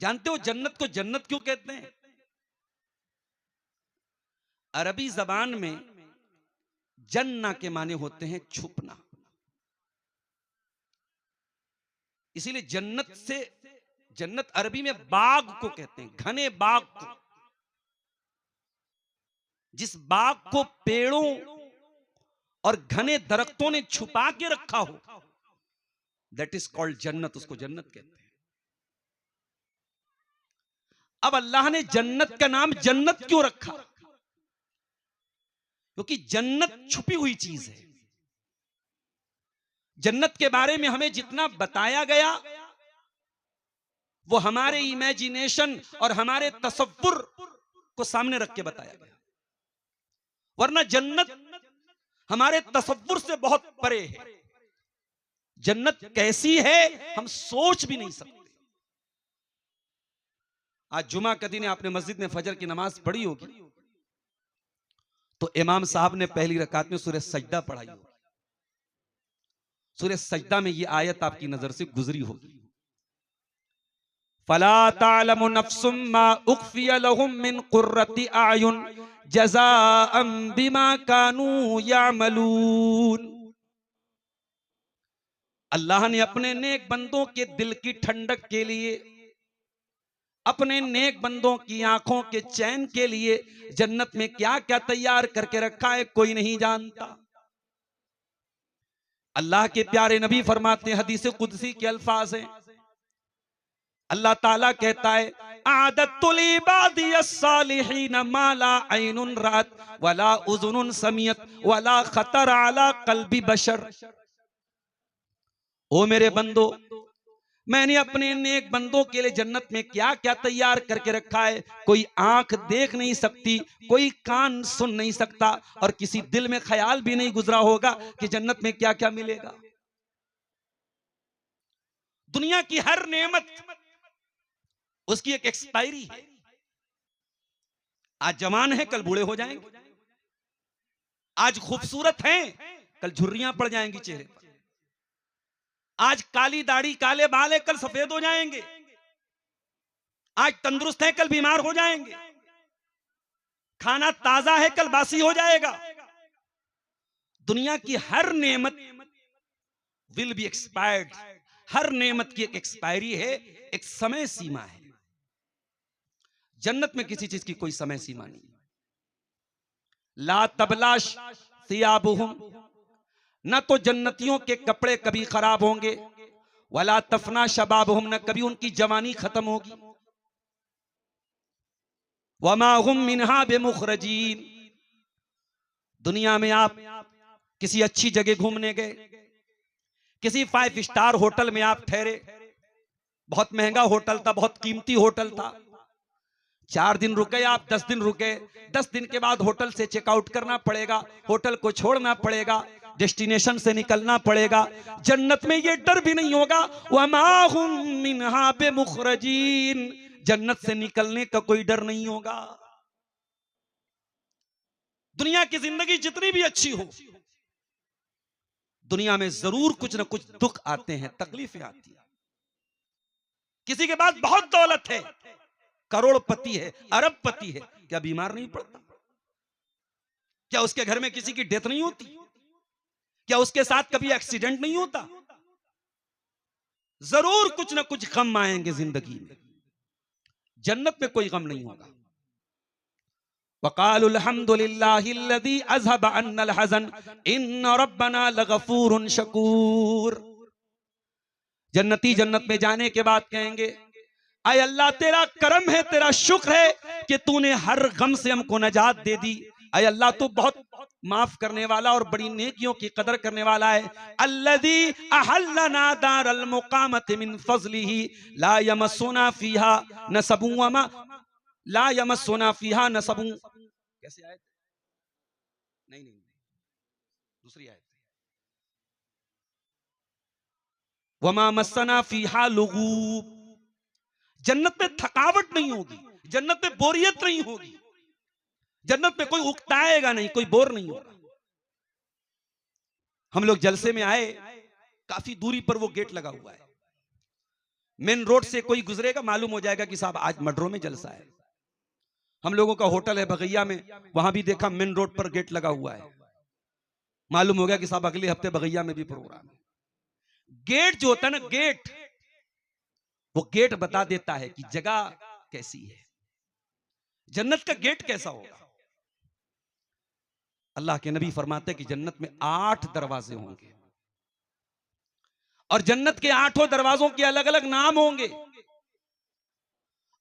जानते हो जन्नत को जन्नत क्यों कहते हैं? अरबी जबान में जन्ना के माने होते हैं छुपना, इसीलिए जन्नत से, जन्नत अरबी में बाग को कहते हैं, घने बाग को। जिस बाग को पेड़ों और घने दरख्तों ने छुपा के रखा हो, दैट इज कॉल्ड जन्नत, उसको जन्नत कहते हैं। अब अल्लाह ने जन्नत का नाम जन्नत क्यों रखा? क्योंकि जन्नत छुपी हुई चीज है। जन्नत के बारे में हमें जितना बताया गया वो हमारे इमेजिनेशन और हमारे तसव्वुर को सामने रख के बताया गया, वरना जन्नत हमारे तसव्वुर से बहुत परे है। जन्नत कैसी है हम सोच भी नहीं सकते। आज जुमा का दिन है, आपने मस्जिद में फजर की नमाज पढ़ी होगी, तो इमाम साहब ने पहली रकात में सूरह सजदा पढ़ाई होगी। सूरह सजदा में ये आयत आपकी नजर से गुजरी होगी, फला तालमु नफ्सुम मा उख्फिया लहुम मिन कुर्रति आयुन जज़ाअम बिमा कानू यामलून। अल्लाह ने अपने नेक बंदों के दिल की ठंडक के लिए, अपने नेक बंदों की आंखों के चैन के लिए जन्नत में क्या क्या तैयार करके रखा है कोई नहीं जानता। अल्लाह के प्यारे नबी फरमाते हैं, हदीस कुदसी के अल्फाज हैं, अल्लाह ताला कहता है, आदतुल इबादियस सालिहीन मा ला ऐनुन रात वला उज़ुनुन समियत वला खतर अला क़ल्बि बशर। ओ मेरे बंदो, मैंने अपने नेक बंदों के लिए जन्नत में क्या क्या तैयार करके रखा है कोई आंख देख नहीं सकती, कोई कान सुन नहीं सकता, और किसी दिल में ख्याल भी नहीं गुजरा होगा कि जन्नत में क्या क्या मिलेगा। दुनिया की हर नेमत उसकी एक एक्सपायरी है। आज जवान है कल बूढ़े हो जाएंगे, आज खूबसूरत हैं कल झुर्रियां पड़ जाएंगी चेहरे पर, आज काली दाढ़ी काले बाल है कल सफेद हो जाएंगे, आज तंदुरुस्त है कल बीमार हो जाएंगे, खाना ताजा है कल बासी हो जाएगा। दुनिया की हर नेमत विल बी एक्सपायर्ड, हर नेमत की एक एक्सपायरी है, एक समय सीमा है। जन्नत में किसी चीज की कोई समय सीमा नहीं। ला तबलाश सियाबुहुम, न तो जन्नतियों के कपड़े कभी खराब होंगे, वला तफना शबाबुहुम, न कभी उनकी जवानी खत्म होगी, वमा हुम मिनहा बिमुखरजीन। दुनिया में आप किसी अच्छी जगह घूमने गए, किसी 5 स्टार होटल में आप ठहरे, बहुत महंगा होटल था, बहुत कीमती होटल था, 4 दिन रुके आप, 10 दिन रुके, 10 दिन के बाद होटल से चेकआउट करना पड़ेगा, होटल को छोड़ना पड़ेगा, डेस्टिनेशन से निकलना पड़ेगा। जन्नत में ये डर भी नहीं होगा, वमा हुम मिनहा बिमुखरजीन, जन्नत से निकलने का कोई डर नहीं होगा। दुनिया की जिंदगी जितनी भी अच्छी हो, दुनिया में जरूर कुछ ना कुछ दुख आते हैं, तकलीफें आती हैं। किसी के पास बहुत दौलत है, करोड़पति है, अरबपति है, क्या बीमार नहीं पड़ता? क्या उसके घर में किसी की डेथ नहीं होती? क्या उसके साथ कभी एक्सीडेंट नहीं होता? जरूर कुछ ना कुछ गम आएंगे जिंदगी में। जन्नत में कोई गम नहीं होगा। वक़ालुल हम्दुलिल्लाहिल्लज़ी अज़हब अन्नल हज़न इन्न रब्बना लगफ़ूरुन शकूर। जन्नती जन्नत में जाने के बाद कहेंगे, आय अल्लाह तेरा करम है, तेरा शुक्र है कि तूने हर गम से हमको नजात दे दी। आय अल्लाह तू बहुत माफ करने वाला और बड़ी नेकियों की कदर करने वाला है। अल्लज़ी अहल्लना दारल मुक़ामति मिन फ़ज़लिही ला यमस्सुना फ़ीहा नसबुन वमा ला यमस्सुना फ़ीहा नसबुन। कैसे आयत? नहीं, दूसरी आयत, वमा मस्सना फ़ीहा लुगूब। जन्नत में थकावट नहीं होगी, जन्नत में बोरियत नहीं होगी, जन्नत में कोई उकताएगा नहीं, कोई बोर नहीं होगा। हम लोग जलसे में आए, काफी दूरी पर वो गेट लगा हुआ है, मेन रोड से कोई गुजरेगा, मालूम हो जाएगा कि साहब आज मडरों में जलसा है। हम लोगों का होटल है बगैया में, वहां भी देखा मेन रोड पर गेट लगा हुआ है, मालूम हो गया कि साहब अगले हफ्ते बगैया में भी प्रोग्राम है। गेट जो होता है ना, गेट, वो गेट बता देता है कि जगह कैसी है, जन्नत का गेट कैसा होगा। अल्लाह के नबी फरमाते हैं कि जन्नत में 8 दरवाजे होंगे और जन्नत के 8 दरवाजों के अलग अलग नाम होंगे,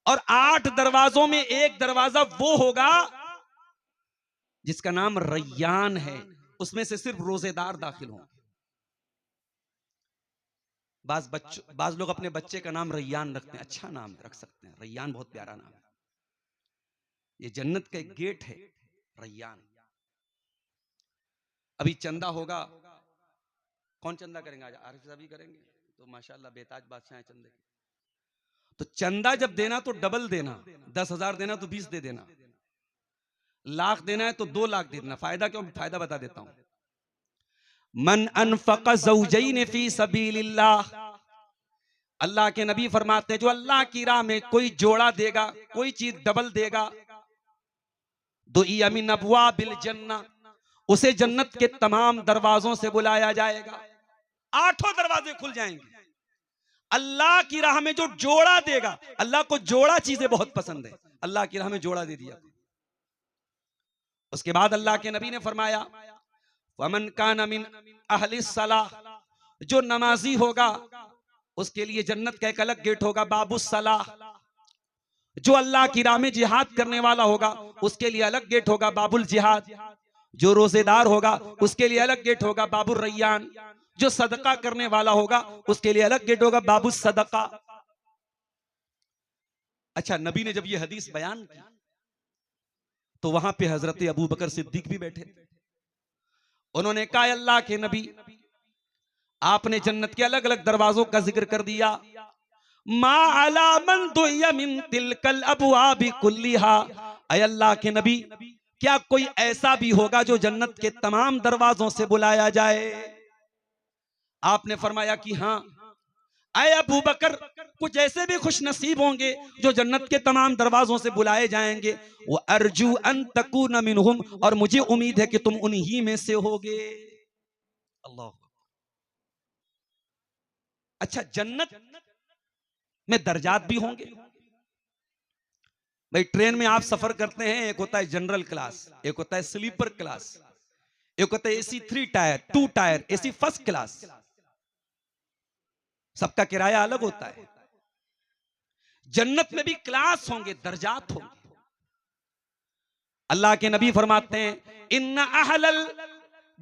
और 8 दरवाजों में एक दरवाजा वो होगा जिसका नाम रैयान है, उसमें से सिर्फ रोजेदार दाखिल होंगे। बाज लोग अपने बच्चे का नाम रैयान रखते हैं, अच्छा नाम रख सकते हैं, रैयान बहुत प्यारा नाम है। ये जन्नत का एक गेट है रैयान। अभी चंदा होगा, कौन चंदा करेंगे? आज आरिफ साहब ही करेंगे, तो माशाल्लाह बेताज बादशाह हैं चंदे के। तो चंदा जब देना तो डबल देना, 10,000 देना तो 20 दे देना, लाख देना है तो 2 लाख दे देना। फायदा क्यों? फायदा बता देता हूं। मन अनफक़ ज़ौजैन फी सबीलिल्लाह, अल्लाह के नबी फरमाते हैं जो अल्लाह की राह में कोई जोड़ा देगा, कोई चीज डबल देगा, दुइया मिन अबवाबिल जन्नह, उसे जन्नत के तमाम दरवाजों से बुलाया जाएगा, 8 दरवाजे खुल जाएंगे। अल्लाह की राह में जो जोड़ा देगा, अल्लाह को जोड़ा चीजें बहुत पसंद है, अल्लाह की राह में जोड़ा दे दिया। उसके बाद अल्लाह के नबी ने फरमाया वमन कान मिन अहलिस सलाह, जो नमाजी होगा उसके लिए जन्नत का एक अलग गेट होगा बाबुस सलाह, जो अल्लाह की राह में जिहाद करने वाला होगा उसके लिए अलग गेट होगा बाबुल जिहाद, जो रोजेदार होगा उसके लिए अलग गेट होगा बाबुल रैयान, जो सदका करने वाला होगा उसके लिए अलग गेट होगा बाबुल सदका। अच्छा, नबी ने जब ये हदीस बयान की तो वहां पे हजरत अबू बकर सिद्दीक भी बैठे। उन्होंने कहा अल्लाह के नबी, आपने जन्नत के अलग अलग दरवाजों का जिक्र कर दिया, मा अला मन दुइया मिन तिलकल अबवाबि कुल्लिहा, ऐ अल्लाह के नबी क्या कोई ऐसा भी होगा जो जन्नत के तमाम दरवाजों से बुलाया जाए? आपने फरमाया कि हां। ऐ अबू बकर, कुछ ऐसे भी खुश नसीब होंगे जो जन्नत के तमाम दरवाजों से बुलाए जाएंगे, वो अर्जू अन तकून मिनहुम, और मुझे उम्मीद है कि तुम उन्हीं में से होगे। अल्लाह। अच्छा, जन्नत में दर्जात भी होंगे। भाई ट्रेन में आप सफर करते हैं, एक होता है जनरल क्लास, एक होता है स्लीपर क्लास, एक होता है AC 3 tyre, 2 tyre, AC first class, सबका किराया अलग होता है। जन्नत में भी क्लास होंगे, दर्जात होंगे। अल्लाह के नबी फरमाते हैं इन्ना अहलल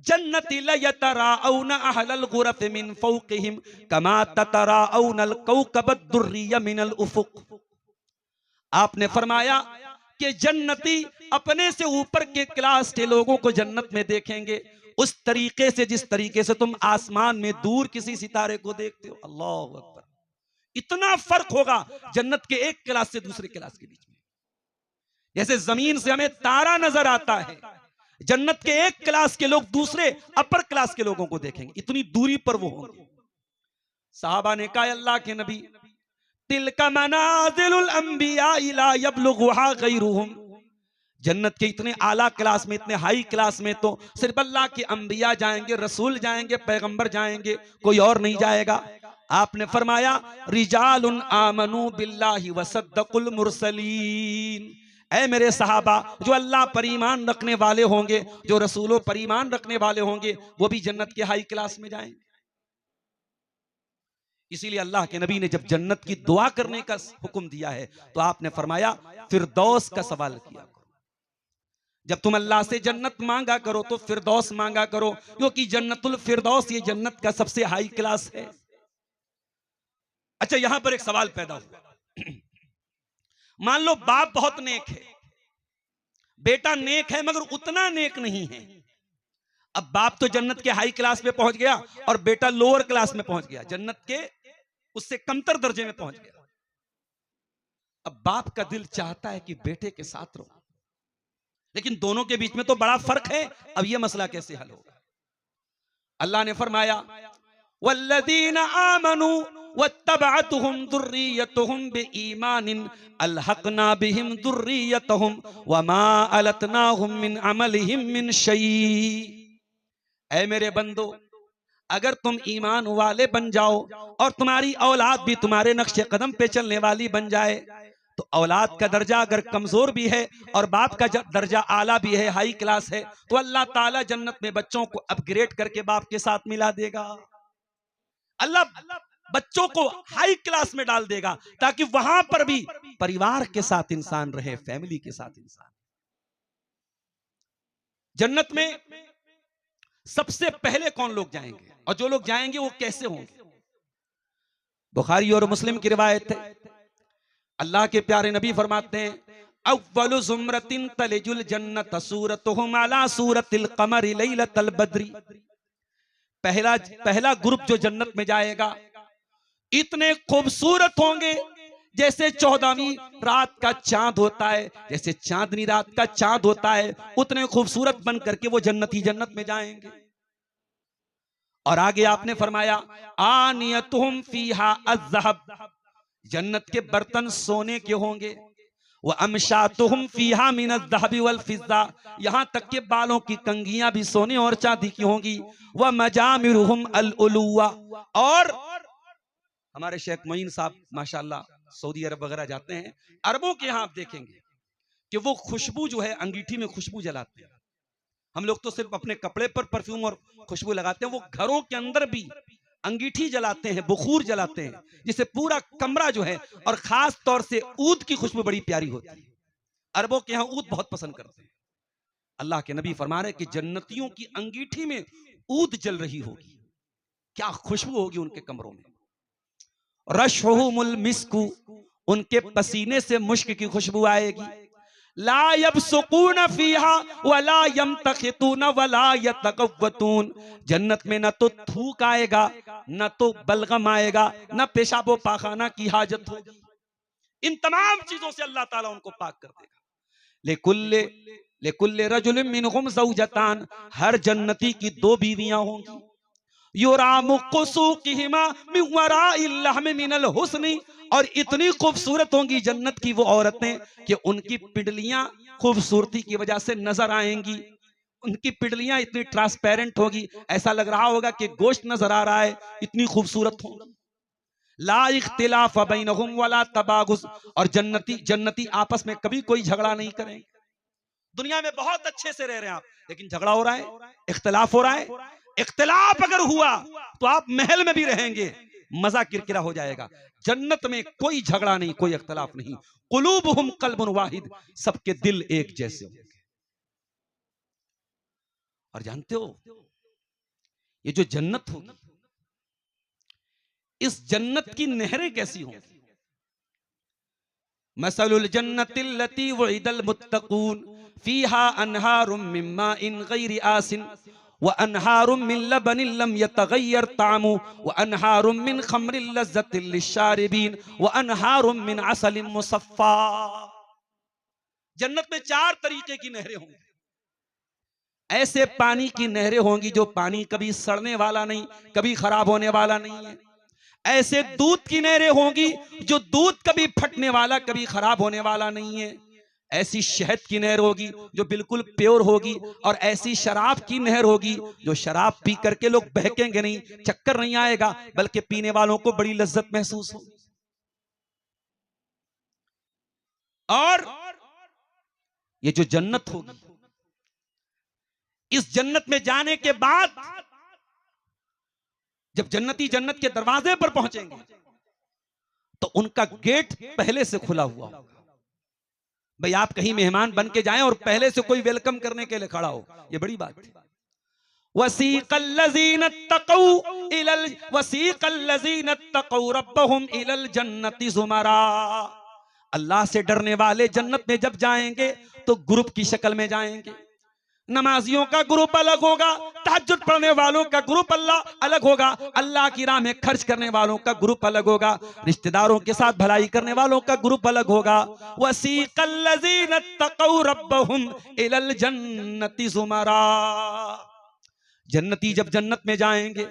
जन्नति लयतराउना अहलल गुरफ मिन फौक़िहिम कमा ततराउनल कौकबद दुर्रिय मिनल उफुक। आपने फरमाया कि जन्नती अपने से ऊपर के क्लास के लोगों को जन्नत में देखेंगे उस तरीके से जिस तरीके से तुम आसमान में दूर किसी सितारे को देखते हो। अल्लाह अकबर, इतना फर्क होगा जन्नत के एक क्लास से दूसरे क्लास के बीच में। जैसे जमीन से हमें तारा नजर आता है, जन्नत के एक क्लास के लोग दूसरे अपर क्लास के लोगों को देखेंगे, इतनी दूरी पर वो होंगे। साहबा ने कहा अल्लाह के नबी, तिलका मनाजिलुल अंबिया ला यबलुगुहा गैरुहुम, जन्नत के इतने आला क्लास में, इतने हाई क्लास में तो सिर्फ अल्लाह के अंबिया जाएंगे, रसूल जाएंगे, पैगंबर जाएंगे, कोई और नहीं जाएगा। आपने फरमाया रिजालुन आमनु बिल्लाहि वसद्दकुल मुरसलीन, ऐ मेरे सहाबा, जो अल्लाह पर ईमान रखने वाले होंगे, जो रसूलों पर ईमान रखने वाले होंगे, वो भी जन्नत के हाई क्लास में जाएंगे। इसीलिए अल्लाह के नबी ने जब जन्नत की दुआ करने का हुक्म दिया है तो आपने फरमाया फिरदौस का सवाल किया। जब तुम अल्लाह से जन्नत मांगा करो तो फिरदौस मांगा करो, क्योंकि जन्नतुल फिरदौस ये जन्नत का सबसे हाई क्लास है। अच्छा, यहां पर एक सवाल पैदा हुआ, मान लो बाप बहुत नेक है, बेटा नेक है मगर उतना नेक नहीं है। अब बाप तो जन्नत के हाई क्लास में पहुंच गया और बेटा लोअर क्लास में पहुंच गया, जन्नत के उससे कमतर दर्जे में पहुंच गया। अब बाप का दिल चाहता है कि बेटे के साथ रहो, लेकिन दोनों के बीच में तो बड़ा फर्क है। अब यह मसला कैसे हल होगा? अल्लाह ने फरमाया वल्लदीना आमनू वत्तबअतहुम दुर्रियतुहुम बिईमानिन अलहकना बिहिम दुर्रियतहुम वमा अलतनाहुम मिन अमलिहिम मिन शै। ऐ मेरे बंदो, अगर तुम ईमान वाले बन जाओ और तुम्हारी औलाद भी तुम्हारे नक्शे कदम पे चलने वाली बन जाए, तो औलाद का दर्जा अगर कमजोर भी है और बाप का दर्जा आला भी है, हाई क्लास है, तो अल्लाह ताला जन्नत में बच्चों को अपग्रेड करके बाप के साथ मिला देगा। अल्लाह बच्चों को हाई क्लास में डाल देगा ताकि वहां पर भी परिवार के साथ इंसान रहे, फैमिली के साथ इंसान। जन्नत में सबसे पहले कौन लोग जाएंगे और जो लोग जाएंगे वो कैसे होंगे? बुखारी और मुस्लिम की रिवायत है, अल्लाह के प्यारे नबी फरमाते हैं, अव्वलु ज़ुमरतिन तलिजुल जन्नत सूरतुहुम अला सूरतिल क़मरि लैलतल बद्री। पहला ग्रुप जो जन्नत में जाएगा इतने खूबसूरत होंगे जैसे 14वीं रात का चांद होता है, जैसे चांदनी रात का चांद होता है, उतने खूबसूरत बन करके वो जन्नती जन्नत में जाएंगे। और आगे आपने फरमाया, आनियतुहुम फीहा अज़्ज़हब, जन्नत के बर्तन सोने के होंगे। वह अमशातुहुम फीहा मिन अज़्ज़हबि वल फिज़्ज़ा, यहां तक के बालों की कंघियां भी सोने और चांदी की होंगी। वह मजामिरुहुम अल उलुवा, और हमारे शेख मोइन साहब माशाल्लाह सऊदी अरब वगैरह जाते हैं, अरबों के यहाँ आप देखेंगे कि वो खुशबू जो है अंगीठी में खुशबू जलाते हैं। हम लोग तो सिर्फ अपने कपड़े पर परफ्यूम और खुशबू लगाते हैं, वो घरों के अंदर भी अंगीठी जलाते हैं, बुखूर जलाते हैं, जिससे पूरा कमरा जो है, और खास तौर से ऊद की खुशबू बड़ी प्यारी होती है। अरबों के यहाँ ऊद बहुत पसंद करते हैं। अल्लाह के नबी फरमा रहे कि जन्नतियों की अंगीठी में ऊद जल रही होगी, क्या खुशबू होगी उनके कमरों में। रशहुमुल मिस्कु, उनके पसीने से मुश्क की खुशबू आएगी। ला यबसुकून फीहा वला यमतखितून वला यतकव्वतून, जन्नत में न तो थूक आएगा, न तो बलगम आएगा, न पेशाबो पाखाना की हाजत होगी। इन तमाम चीजों से अल्लाह ताला उनको पाक कर देगा। लेकुल्ले रजुलिन मिनहुम ज़ौजतान, हर जन्नती की 2 बीवियां होंगी। युरामु कुसूकिहिमा मिन वराइल लहमि मिनल हुस्नी, और इतनी खूबसूरत होंगी जन्नत की वो औरतें कि उनकी पिंडलियां खूबसूरती की वजह से नजर आएंगी। उनकी पिंडलियां इतनी ट्रांसपेरेंट होगी, ऐसा लग रहा होगा कि गोश्त नजर आ रहा है, इतनी खूबसूरत होंगी। ला इख्तिलाफ बैनहुम वला तबागुस, और जन्नती आपस में कभी कोई झगड़ा नहीं करेंगे। दुनिया में बहुत अच्छे से रह रहे हैं आप, लेकिन झगड़ा हो रहा है, इख्तिलाफ हो रहा है। इख्तिलाफ अगर हुआ तो आप महल में भी रहेंगे, मजा किरकिरा हो जाएगा। जन्नत में कोई झगड़ा नहीं, कोई इख्तिलाफ नहीं। कुलूबुहुम कल्बुन वाहिद, सबके दिल एक जैसे होंगे। और जानते हो ये जो जन्नत होगी, इस जन्नत की नहरें कैसी होंगी? मसलुल जन्नतिल्लती वुइदल मुत्तकून फीहा अनहारुम मिन माइन गैरि आसिन व अनहारुम मिन लबनिन लम यतगय्यर तामु व अनहारुम मिन खम्रिल लज़्ज़तिल लिशारिबीन व अनहारुम मिन असलिन मुसफ़्फ़ा। जन्नत में 4 तरीके की नहरें होंगी। ऐसे पानी की नहरें होंगी जो पानी कभी सड़ने वाला नहीं, कभी खराब होने वाला नहीं है। ऐसे दूध की नहरें होंगी जो दूध कभी फटने वाला, कभी खराब होने वाला नहीं है। ऐसी शहद की नहर होगी जो बिल्कुल प्योर होगी, और ऐसी शराब की नहर होगी जो शराब पी करके लोग बहकेंगे नहीं, चक्कर नहीं आएगा, बल्कि पीने वालों को बड़ी लज्जत महसूस होगी। और ये जो जन्नत होगी, इस जन्नत में जाने के बाद जब जन्नती जन्नत के दरवाजे पर पहुंचेंगे तो उनका गेट पहले से खुला हुआ होगा। भाई आप कहीं मेहमान बन के जाएं और पहले से कोई वेलकम करने के लिए खड़ा हो, ये बड़ी बात है। वसीक़ल्लज़ीना तक़ौ रब्बहुम इलल जन्नति ज़ुमरा, अल्लाह से डरने वाले जन्नत में जब जाएंगे तो ग्रुप की शक्ल में जाएंगे। नमाजियों का ग्रुप अलग होगा, तहज्जुद पढ़ने वालों का ग्रुप अलग होगा, अल्लाह की राह में खर्च करने वालों का ग्रुप अलग होगा, रिश्तेदारों के साथ भलाई करने वालों का ग्रुप अलग होगा। वसीक़ल्लज़ीना तक़ौ रब्बहुम इलल जन्नति ज़ुमरा, जन्नती जब जन्नत में जाएंगे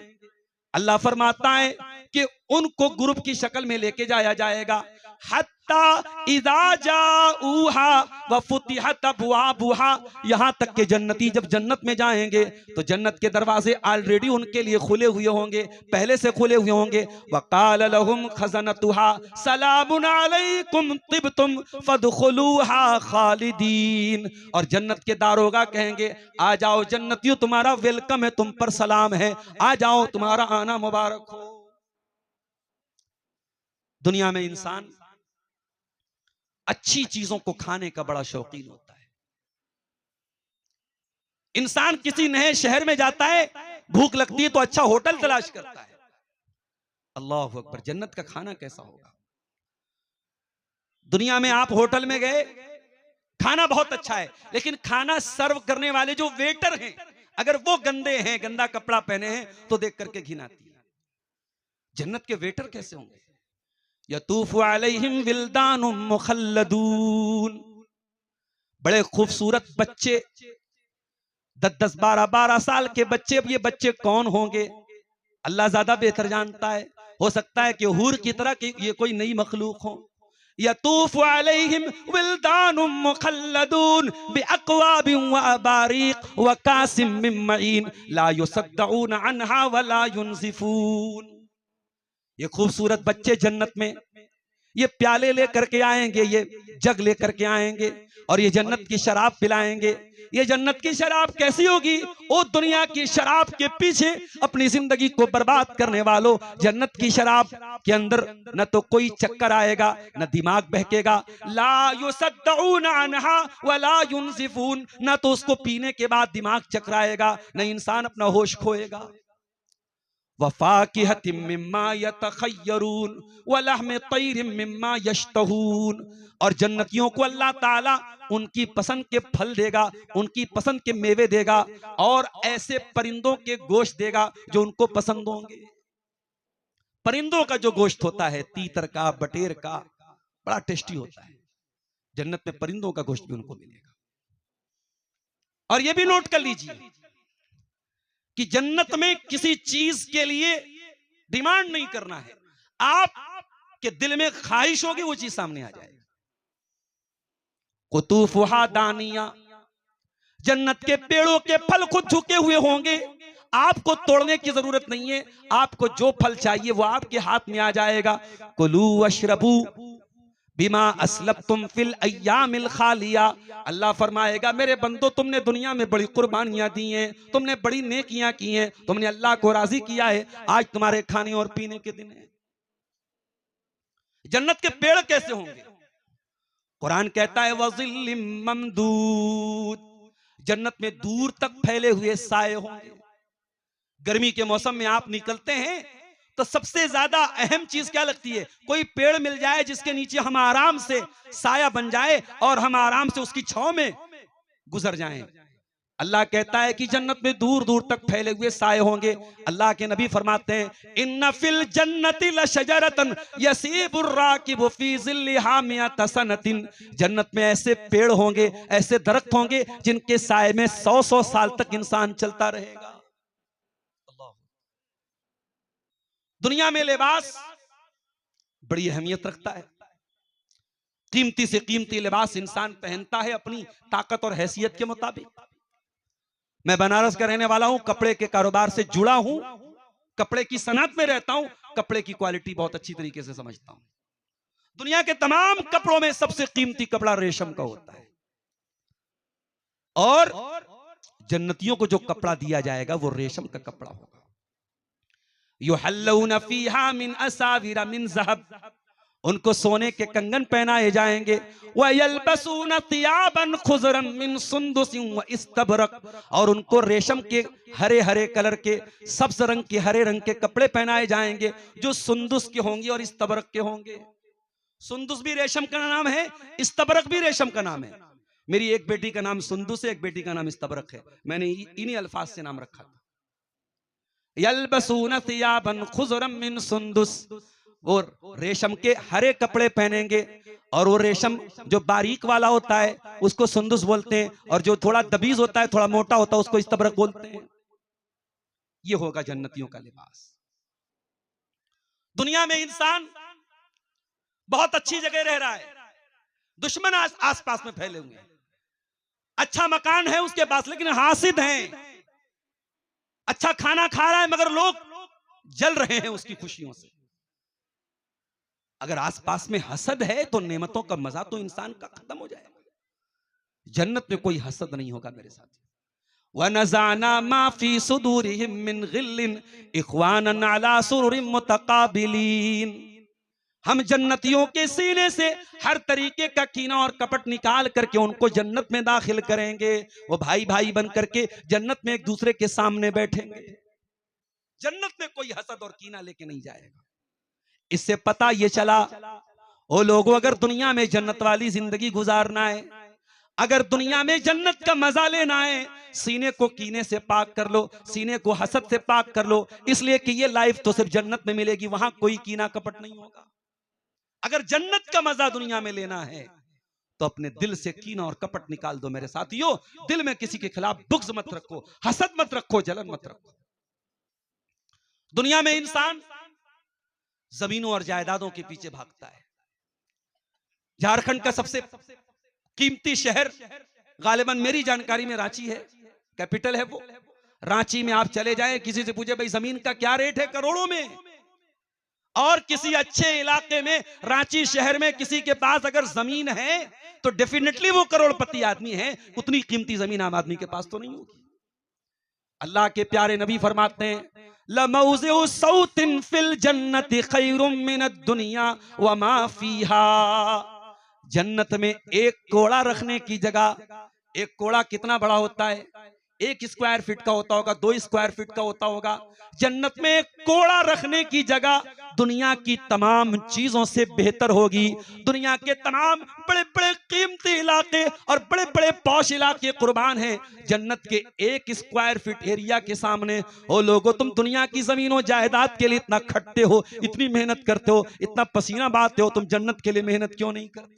अल्लाह फरमाता है कि उनको ग्रुप की शक्ल में लेके जाया जाएगा। हत्ता इज़ा जाऊहा व फुतिहत अबवाबुहा, यहाँ तक के जन्नती जब जन्नत में जाएंगे तो जन्नत के दरवाजे ऑलरेडी उनके लिए खुले हुए होंगे, पहले से खुले हुए होंगे। वक़ाल लहुम खज़नतुहा सलामुन अलैकुम तिबतुम फदखुलूहा खालिदीन, और जन्नत के दारोगा कहेंगे आ जाओ जन्नतियों, तुम्हारा वेलकम है, तुम पर सलाम है, आ जाओ, तुम्हारा आना मुबारक हो। दुनिया में इंसान अच्छी चीजों को खाने का बड़ा शौकीन होता है। इंसान किसी नए शहर में जाता है, भूख लगती है तो अच्छा होटल तलाश करता है। अल्लाह अकबर, जन्नत का खाना कैसा होगा? दुनिया में आप होटल में गए, खाना बहुत अच्छा है, लेकिन खाना सर्व करने वाले जो वेटर हैं, अगर वो गंदे हैं, गंदा कपड़ा पहने हैं, तो देख करके घिन आती है। जन्नत के वेटर कैसे होंगे? यतूफु अलैहिम विल्दानुम मुखल्लदून, बड़े खूबसूरत बच्चे, 10-10, 12-12 साल के बच्चे। अब ये बच्चे कौन होंगे अल्लाह ज्यादा बेहतर जानता है। हो सकता है कि हूर की तरह कि ये कोई नई मखलूक हो। यतूफु अलैहिम विल्दानुम मुखल्लदून बिअक्वाबिन व अबारीक व कासिम मिन मईन ला युसद्दऊन अन्हा व ला युनज़िफून। ये खूबसूरत बच्चे जन्नत में ये प्याले लेकर के आएंगे, ये जग लेकर के आएंगे और ये जन्नत की शराब पिलाएंगे। ये जन्नत की शराब कैसी होगी? ओ दुनिया की शराब के पीछे अपनी जिंदगी को बर्बाद करने वालों, जन्नत की शराब के अंदर न तो कोई चक्कर आएगा, न दिमाग बहकेगा। ला युसद्दऊन अन्हा व ला युनज़िफून, न तो उसको पीने के बाद दिमाग चकराएगा, न इंसान अपना होश खोएगा। वफ़ाकिहतिम मिम्मा यतखय्यरून व लहमे तैरिम मिम्मा यश्तहून, और जन्नतियों को अल्लाह ताला उनकी पसंद के फल देगा, उनकी पसंद के मेवे देगा, और ऐसे परिंदों के गोश्त देगा जो उनको पसंद होंगे। परिंदों का जो गोश्त होता है, तीतर का, बटेर का, बड़ा टेस्टी होता है। जन्नत में परिंदों का गोश्त भी उनको मिलेगा। और ये भी नोट कर लीजिए कि जन्नत में किसी चीज के लिए डिमांड नहीं करना है। आप के दिल में ख्वाहिश होगी, वो चीज सामने आ जाएगी। कुतूफुहा दानिया, जन्नत के पेड़ों के फल खुद झुके हुए होंगे, आपको तोड़ने की जरूरत नहीं है। आपको जो फल चाहिए वो आपके हाथ में आ जाएगा। कुलू वशरबू बिमा असलफ्तुम फिल अय्यामिल खालिया, अल्लाह फरमाएगा मेरे बंदो, तुमने दुनिया में बड़ी कुर्बानियां दी हैं, तुमने बड़ी नेकियां की हैं, तुमने अल्लाह को राजी किया है, आज तुम्हारे खाने और पीने के दिन है। जन्नत के पेड़ कैसे होंगे? कुरान कहता है वज़िल्लिम ममदूद, जन्नत में दूर तक फैले हुए साए होंगे। गर्मी के मौसम में आप निकलते हैं तो सबसे ज्यादा अहम चीज क्या लगती है? कोई पेड़ मिल जाए जिसके नीचे हम आराम से साया बन जाए और हम आराम से उसकी छांव में गुजर जाएं। अल्लाह कहता है कि जन्नत में दूर दूर तक फैले हुए साए होंगे। अल्लाह के नबी फरमाते हैं इन्ना फिल जन्नति लशजरतन यसीबुर राकिबु फी ज़िल्लिहा मिअत सनतिन, जन्नत में ऐसे पेड़ होंगे, ऐसे दरख्त होंगे जिनके साए में 100-100 साल तक इंसान चलता रहेगा। दुनिया में लिबास बड़ी अहमियत रखता है। कीमती से कीमती लिबास इंसान पहनता है अपनी ताकत और हैसियत के मुताबिक। मैं बनारस का रहने वाला हूं, कपड़े के कारोबार से जुड़ा हूं, कपड़े की सनत में रहता हूं, कपड़े की क्वालिटी बहुत अच्छी तरीके से समझता हूं। दुनिया के तमाम कपड़ों में सबसे कीमती कपड़ा रेशम का होता है, और जन्नतियों को जो कपड़ा दिया जाएगा वो रेशम का कपड़ा होगा। युहल्लूना फीहा मिन असाविरा मिन ज़हब, उनको सोने के कंगन पहनाए जाएंगे। वयल्बसूना तियाबन खुज़रन मिन सुंदुसिन व इस्तबरक, और उनको रेशम के हरे हरे कलर के, सब्ज रंग के, हरे रंग के कपड़े पहनाए जाएंगे जो सुंदुस के होंगे और इस्तबरक के होंगे। सुंदुस भी रेशम का नाम है, इस्तबरक भी रेशम का नाम है। मेरी एक बेटी का नाम सुंदुस है, एक बेटी का नाम इस्तबरक है। मैंने इन्हीं अल्फाज से नाम रखा था। यल्बसूना तियाबन खुज़रन मिन सुंदुस, और रेशम के हरे कपड़े पहनेंगे, और वो रेशम जो बारीक वाला होता है उसको सुंदुस बोलते हैं, और जो थोड़ा दबीज होता है, थोड़ा मोटा होता है, उसको इस्तबरक बोलते हैं। ये होगा जन्नतियों का लिबास। दुनिया में इंसान बहुत अच्छी जगह रह रहा है, दुश्मन आसपास में फैले हुए हैं, अच्छा मकान है उसके पास लेकिन हासिद हैं, अच्छा खाना खा रहा है मगर लोग जल रहे हैं उसकी खुशियों से। अगर आसपास में हसद है तो नेमतों का मजा तो इंसान का खत्म हो जाएगा। जन्नत में कोई हसद नहीं होगा मेरे साथ। वनज़ाना मा फी सुदूरिहिम मिन गिल्लिन इख्वानन अला सुरुरिन मुतकाबिलीन। हम जन्नतियों के सीने से हर तरीके का कीना और कपट निकाल करके उनको जन्नत में दाखिल करेंगे। वो भाई भाई बन करके जन्नत में एक दूसरे के सामने बैठेंगे। जन्नत में कोई हसद और कीना लेके नहीं जाएगा। इससे पता ये चला, ओ लोगों, अगर दुनिया में जन्नत वाली जिंदगी गुजारना है, अगर दुनिया में जन्नत का मजा लेना है, सीने को कीने से पाक कर लो, सीने को हसद से पाक कर लो, इसलिए कि ये लाइफ तो सिर्फ जन्नत में मिलेगी, वहां कोई कीना कपट नहीं होगा। अगर जन्नत का मजा दुनिया में लेना है तो अपने दिल से कीना और कपट निकाल दो मेरे साथियों। दिल में किसी के खिलाफ बुग़्ज़ मत रखो, हसद मत रखो, जलन मत रखो। दुनिया में इंसान जमीनों और जायदादों के पीछे भागता है। झारखंड का सबसे कीमती शहर गालिबन मेरी जानकारी में रांची है, कैपिटल है वो। रांची में आप चले जाएं, किसी से पूछे भाई जमीन का क्या रेट है, करोड़ों में। और किसी अच्छे इलाके में, रांची शहर में किसी के पास अगर जमीन है तो डेफिनेटली वो करोड़पति आदमी है। उतनी कीमती जमीन आम आदमी के पास तो नहीं होगी। अल्लाह के प्यारे नबी फरमाते हैं, लमौज़िउ सौतिन फिल जन्नति खैरुम मिनद दुनिया व मा फीहा। जन्नत में एक कोड़ा रखने की जगह, एक कोड़ा कितना बड़ा होता है, 1 स्क्वायर फीट का होता होगा, 2 स्क्वायर फीट का होता होगा। जन्नत में एक कोड़ा रखने की जगह दुनिया की तमाम चीजों से बेहतर होगी। दुनिया के तमाम बड़े बड़े कीमती इलाके और बड़े बड़े पौश इलाके कुर्बान हैं जन्नत के 1 स्क्वायर फीट एरिया के सामने। ओ लोगों, तुम दुनिया की जमीनों जायदाद के लिए इतना खटते हो, इतनी मेहनत करते हो, इतना पसीना बहाते हो, तुम जन्नत के लिए मेहनत क्यों नहीं करते?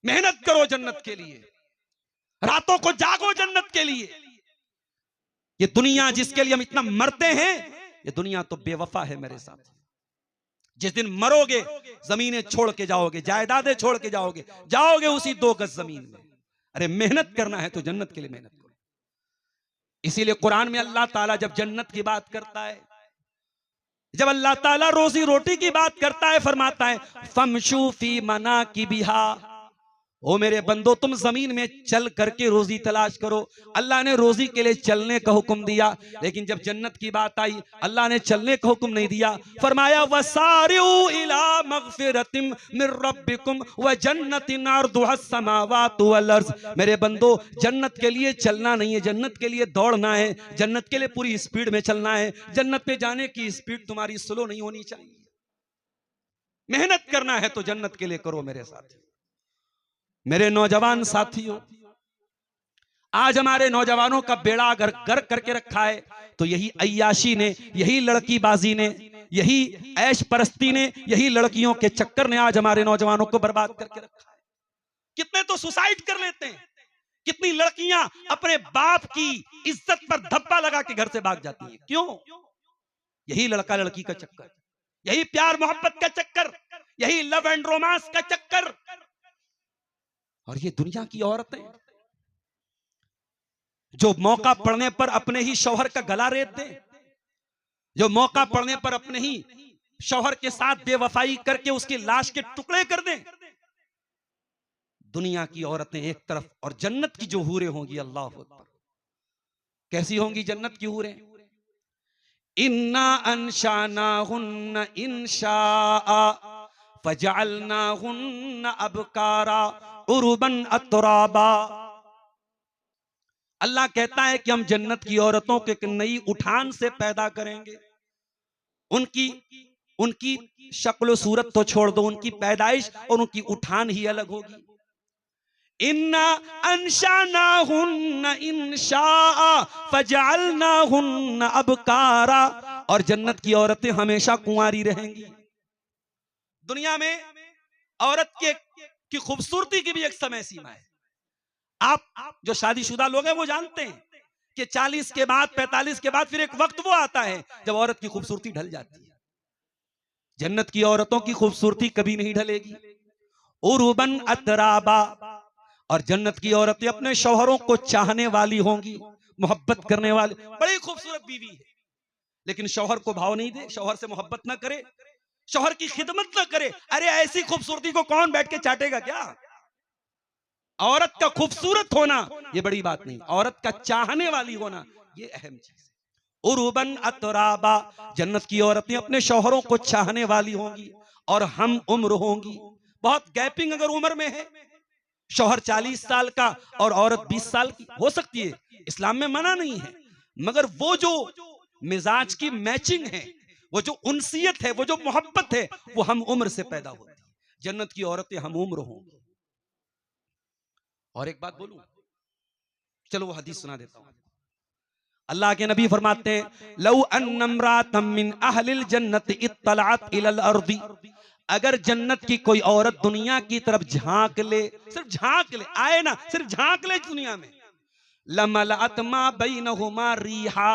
मेहनत करो जन्नत के लिए, रातों को जागो जन्नत के लिए। ये दुनिया जिसके लिए हम इतना मरते हैं, ये दुनिया तो बेवफा है मेरे साथ। जिस दिन मरोगे जमीनें छोड़ के जाओगे, जायदादें छोड़ के जाओगे, जाओगे उसी 2 गज जमीन में। अरे मेहनत करना है तो जन्नत के लिए मेहनत करो। इसीलिए कुरान में अल्लाह ताला जब जन्नत की बात करता है, जब अल्लाह ताला रोजी रोटी की बात करता है, फरमाता है फमशू फी मनाकिबिहा। ओ मेरे बंदो, तुम जमीन में चल करके रोजी तलाश करो। अल्लाह ने रोजी के लिए चलने का हुक्म दिया, लेकिन जब जन्नत की बात आई अल्लाह ने चलने का हुक्म नहीं दिया। फरमाया वसारिउ इला मगफिरतिम मिर रब्बिकुम व जन्नतिन अर्दुहस समावातु वल अर्ज़। मेरे बंदो, जन्नत के लिए चलना नहीं है, जन्नत के लिए दौड़ना है, जन्नत के लिए पूरी स्पीड में चलना है। जन्नत में जाने की स्पीड तुम्हारी स्लो नहीं होनी चाहिए। मेहनत करना है तो जन्नत के लिए करो मेरे साथ। मेरे नौजवान साथियों, आज हमारे नौजवानों का बेड़ा अगर गर्क करके रखा है तो यही अय्याशी ने, यही लड़कीबाजी ने, यही ऐश परस्ती ने, यही लड़कियों के चक्कर ने आज हमारे नौजवानों को बर्बाद करके रखा है। कितने तो सुसाइड कर लेते हैं, कितनी लड़कियां अपने बाप की इज्जत पर धब्बा लगा के घर से भाग जाती हैं। क्यों? यही लड़का लड़की का चक्कर, यही प्यार मोहब्बत का चक्कर, यही लव एंड रोमांस का चक्कर। और ये दुनिया की औरतें जो मौका पड़ने पर अपने ही शौहर का गला रेत दें, जो मौका पड़ने पर अपने ही शौहर के साथ बेवफाई करके उसकी लाश के टुकड़े कर दें। दुनिया की औरतें एक तरफ और जन्नत की जो हूरें होंगी, अल्लाह अकबर, कैसी होंगी जन्नत की हूरें? इन्ना अंशानाहुन्ना इंशाआ फजअलनाहुन्ना अबकारा उरुबन अतराबा। अल्लाह कहता है कि हम जन्नत की औरतों को एक नई उठान से पैदा करेंगे। उनकी शक्ल सूरत तो छोड़ दो, उनकी पैदाइश और उनकी उठान ही अलग होगी। इन्ना अंशानाहुन्ना इंशाआ फजअलनाहुन्ना अबकारा। और जन्नत की औरतें हमेशा कुंवारी रहेंगी। दुनिया में औरत की खूबसूरती की भी एक समय सीमा है। आप जो शादीशुदा लोग हैं वो जानते हैं कि 40 के बाद, 45 के बाद फिर एक वक्त वो आता है जब औरत की खूबसूरती ढल जाती है। जन्नत की औरतों की खूबसूरती कभी नहीं ढलेगी। उरुबन अतराबा, और जन्नत की औरतें अपने शौहरों को चाहने वाली होंगी, मोहब्बत करने वाली। बड़ी खूबसूरत बीवी है, लेकिन शौहर को भाव नहीं दे, शौहर से मोहब्बत ना करे, शौहर की खिदमत ना करे। अरे ऐसी खूबसूरती को कौन बैठ के चाटेगा क्या? औरत का खूबसूरत होना ये बड़ी बात नहीं, औरत का चाहने वाली होना ये अहम चीज है। उरुबन अतराबा, जन्नत की औरतें अपने शौहरों को चाहने वाली होंगी और हम उम्र होंगी। बहुत गैपिंग अगर उम्र में है, शौहर 40 साल का और औरत 20 साल की हो सकती है, इस्लाम में मना नहीं है, मगर वो जो मिजाज की मैचिंग है, वो जो उनसियत है, वो जो मोहब्बत है, वो हम उम्र से पैदा होती है। जन्नत की औरतें हम उम्र होंगी। और एक बात बोलूं, चलो वो हदीस सुना देता हूं। अल्लाह के नबी फरमाते हैं, लौ अन्नम्रातम मिन अहलिल जन्नत इत्तलअत इलल अर्दी, अगर जन्नत की कोई औरत दुनिया की तरफ झांक ले, सिर्फ झांक ले, आए ना, सिर्फ झांक ले दुनिया में, लमलअत मा बैनहुमा रिहा,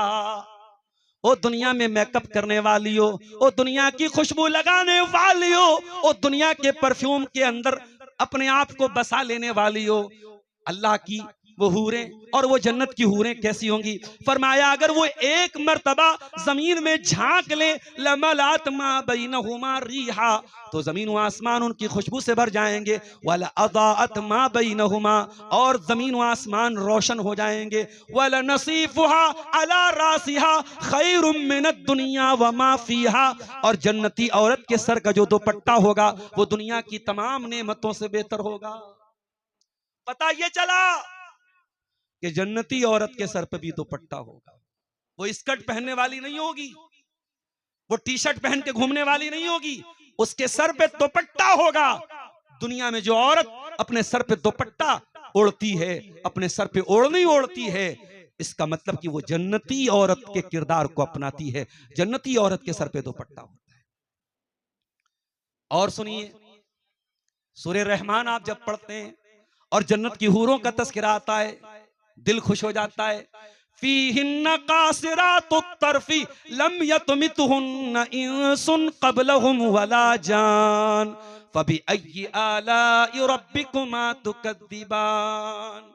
ओ दुनिया में मेकअप करने वाली हो, ओ दुनिया की खुशबू लगाने वाली हो, ओ दुनिया के परफ्यूम के अंदर अपने आप को बसा लेने वाली हो, अल्लाह की वो हूरें और वो जन्नत की हूरें कैसी होंगी? फरमाया अगर वो एक मर्तबा जमीन में झांक ले, लमलात मा बैनहुमा रिहा, तो जमीन व आसमान उनकी खुशबू से भर जाएंगे। वला अदाअत मा बैनहुमा, और जमीन व आसमान रोशन हो जाएंगे। वला नसीफुहा अला रासिहा खैरुम मिनद दुनिया व मा फीहा, और जन्नती औरत के सर का जो दुपट्टा होगा वो दुनिया की तमाम नेमतों से बेहतर होगा। पता ये चला कि जन्नती औरत के सर पे भी दुपट्टा होगा। वो स्कर्ट पहनने वाली नहीं होगी, वो टी शर्ट पहन के घूमने वाली नहीं होगी, उसके सर पे दुपट्टा होगा। दुनिया में जो औरत अपने सर पे दुपट्टा ओढ़ती है, अपने सर पे ओढ़नी ओढ़ती है, इसका मतलब कि वो जन्नती औरत के किरदार को अपनाती है। जन्नती औरत के सर पे दुपट्टा होता है। और सुनिए, सूरह रहमान आप जब पढ़ते हैं और जन्नत की हूरों का तज़किरा आता है, दिल खुश हो जाता है। फीहिन्ना कासिरातुत तर्फी लम यतमितहुन्ना इंसुन क़ब्लहुम वला जान फबिअय्यि आलाइ रब्बिकुमा तुकद्दिबान।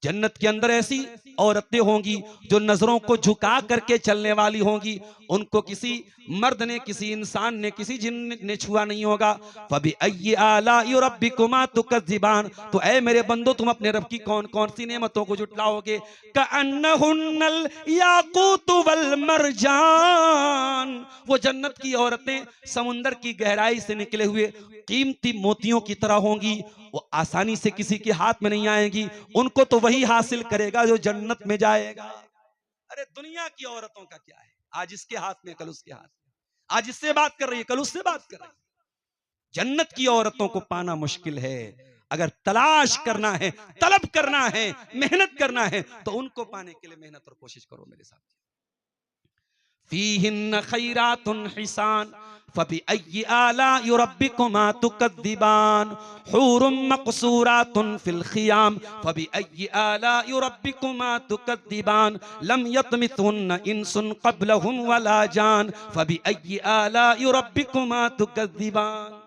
जन्नत के अंदर ऐसी औरतें होंगी जो नजरों को झुका करके चलने वाली होंगी, उनको किसी मर्द ने, किसी इंसान ने, किसी जिन ने छुआ नहीं होगा। फबिअय्यि आलाइ रब्बिकुमा तुकज़्ज़िबान, तो ऐ मेरे बंदो तुम अपने रब की कौन कौन सी नेमतों को जुटलाओगे? कअन्नहुन्नल याकूत वल मरजान, वो जन्नत की औरतें समुंदर की गहराई से निकले हुए कीमती मोतियों की तरह होंगी। वो आसानी से किसी के हाथ में नहीं आएंगी, उनको तो वही हासिल करेगा जो जन्नत में जाएगा। अरे दुनिया की औरतों का क्या है, आज इसके हाथ में कल उसके हाथ में, आज इससे बात कर रही है कल उससे बात कर रही है। जन्नत की औरतों को पाना मुश्किल है। अगर तलाश करना है, तलब करना है, मेहनत करना है, तो उनको पाने के लिए मेहनत और कोशिश करो मेरे साथ। फीहिन्न खैरातुन हिसान फबिअय्यि आलाइ रब्बिकुमा तुकद्दिबान हूरुम मक़सूरातुन फिल खियाम फबिअय्यि आलाइ रब्बिकुमा तुकद्दिबान लम यतमिथुन्ना इंसुन क़ब्लहुम वला जान फबिअय्यि आलाइ रब्बिकुमा तुकद्दिबान।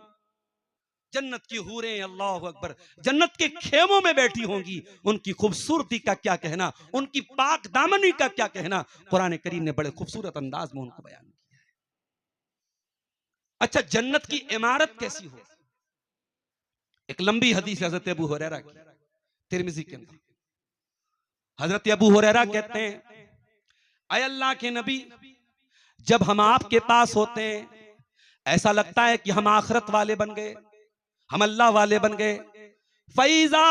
जन्नत की हूरें, अल्लाहु अकबर, जन्नत के खेमों में बैठी होंगी, उनकी खूबसूरती का क्या कहना, उनकी पाक दामनी का क्या कहना, कुरान करीम ने बड़े खूबसूरत अंदाज में उनको बयान किया है। अच्छा, जन्नत की इमारत कैसी हो? एक लंबी हदीस हजरत अबू हुरैरा की, तिरमिज़ी के अंदर। हजरत अबू हुरैरा कहते हैं, ऐ अल्लाह के नबी, जब हम आपके पास होते हैं ऐसा लगता है कि हम आखिरत वाले बन गए, हम अल्लाह वाले बन गए। फैजा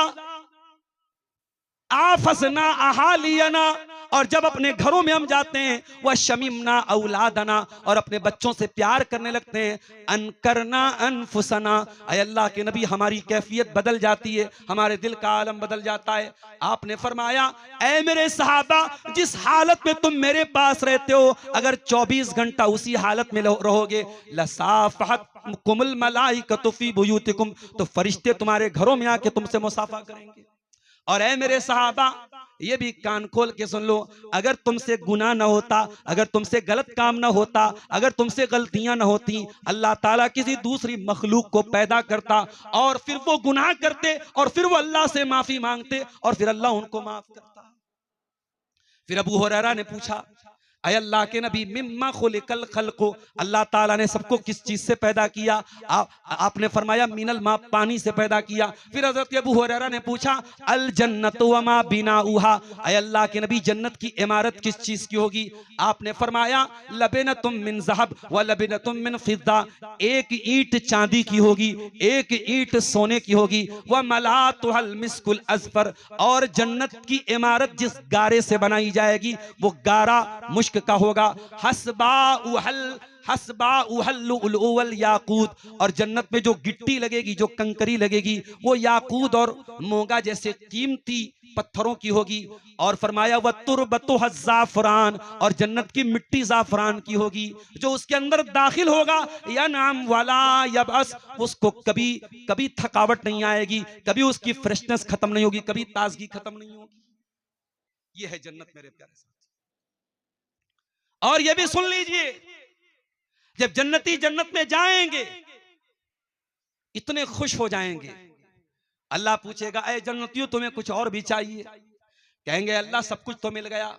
आफसना अहालियना, और जब अपने घरों में हम जाते हैं, वह शमीमना औलादना, और अपने बच्चों से प्यार करने लगते हैं। अनकरना अनफुसना, ऐ अल्लाह के नबी हमारी कैफियत बदल जाती है, हमारे दिल का आलम बदल जाता है। आपने फरमाया, ऐ मेरे सहाबा, जिस हालत में तुम मेरे पास रहते हो, अगर 24 घंटा उसी हालत में रहोगे, लसाफहत कुमुल मलाइकतु फी बुयूतिकुम, तो फरिश्ते तुम्हारे घरों में आके तुमसे मुसाफा करेंगे। और ऐ मेरे सहाबा, ये भी कान खोल के सुन लो, अगर तुमसे गुनाह ना होता, अगर तुमसे गलत काम ना होता, अगर तुमसे गलतियां ना होती, अल्लाह ताला किसी दूसरी मखलूक को पैदा करता और फिर वो गुनाह करते और फिर वो अल्लाह से माफी मांगते और फिर अल्लाह उनको माफ करता। फिर अबू हुरैरा ने पूछा, अय अल्लाह के नबी, मिम्मा खुलिकल खल्क़ु, अल्लाह ताला ने सबको किस चीज से पैदा किया? आपने फरमाया मिनल मा, पानी से पैदा किया। फिर हजरत अबू हुरैरा ने पूछा, अल जन्नतु व मा बिनाउहा, अय अल्लाह के नबी, जन्नत की इमारत किस चीज की होगी? आपने फरमाया लबिनतुम मिन ज़हब व लबिनतुम मिन फिद्दा, एक ईंट चांदी की होगी, एक ईंट सोने की होगी। व मलातुहल मिस्कुल अज़फर, और जन्नत की इमारत जिस गारे से बनाई जाएगी वो गारा मुश्क का होगा। हसबा उहल याकूत, और जन्नत में जो गिट्टी लगेगी, जो कंकरी लगेगी, वो याकूत और मोगा जैसे कीमती पत्थरों की होगी। और फरमाया व तुरबतु ज़ाफरान, और जन्नत की मिट्टी ज़ाफरान की होगी। जो उसके अंदर दाखिल होगा या नाम वाला यबअस, उसको कभी कभी थकावट नहीं आएगी, कभी उसकी फ्रेशनेस खत्म नहीं होगी, कभी ताजगी खत्म नहीं होगी। ये है जन्नत मेरे प्यारे साथी। और ये भी सुन लीजिए, जब जन्नती जन्नत में जाएंगे इतने खुश हो जाएंगे, अल्लाह पूछेगा, ऐ जन्नतियों तुम्हें कुछ और भी चाहिए? कहेंगे अल्लाह सब कुछ तो मिल गया,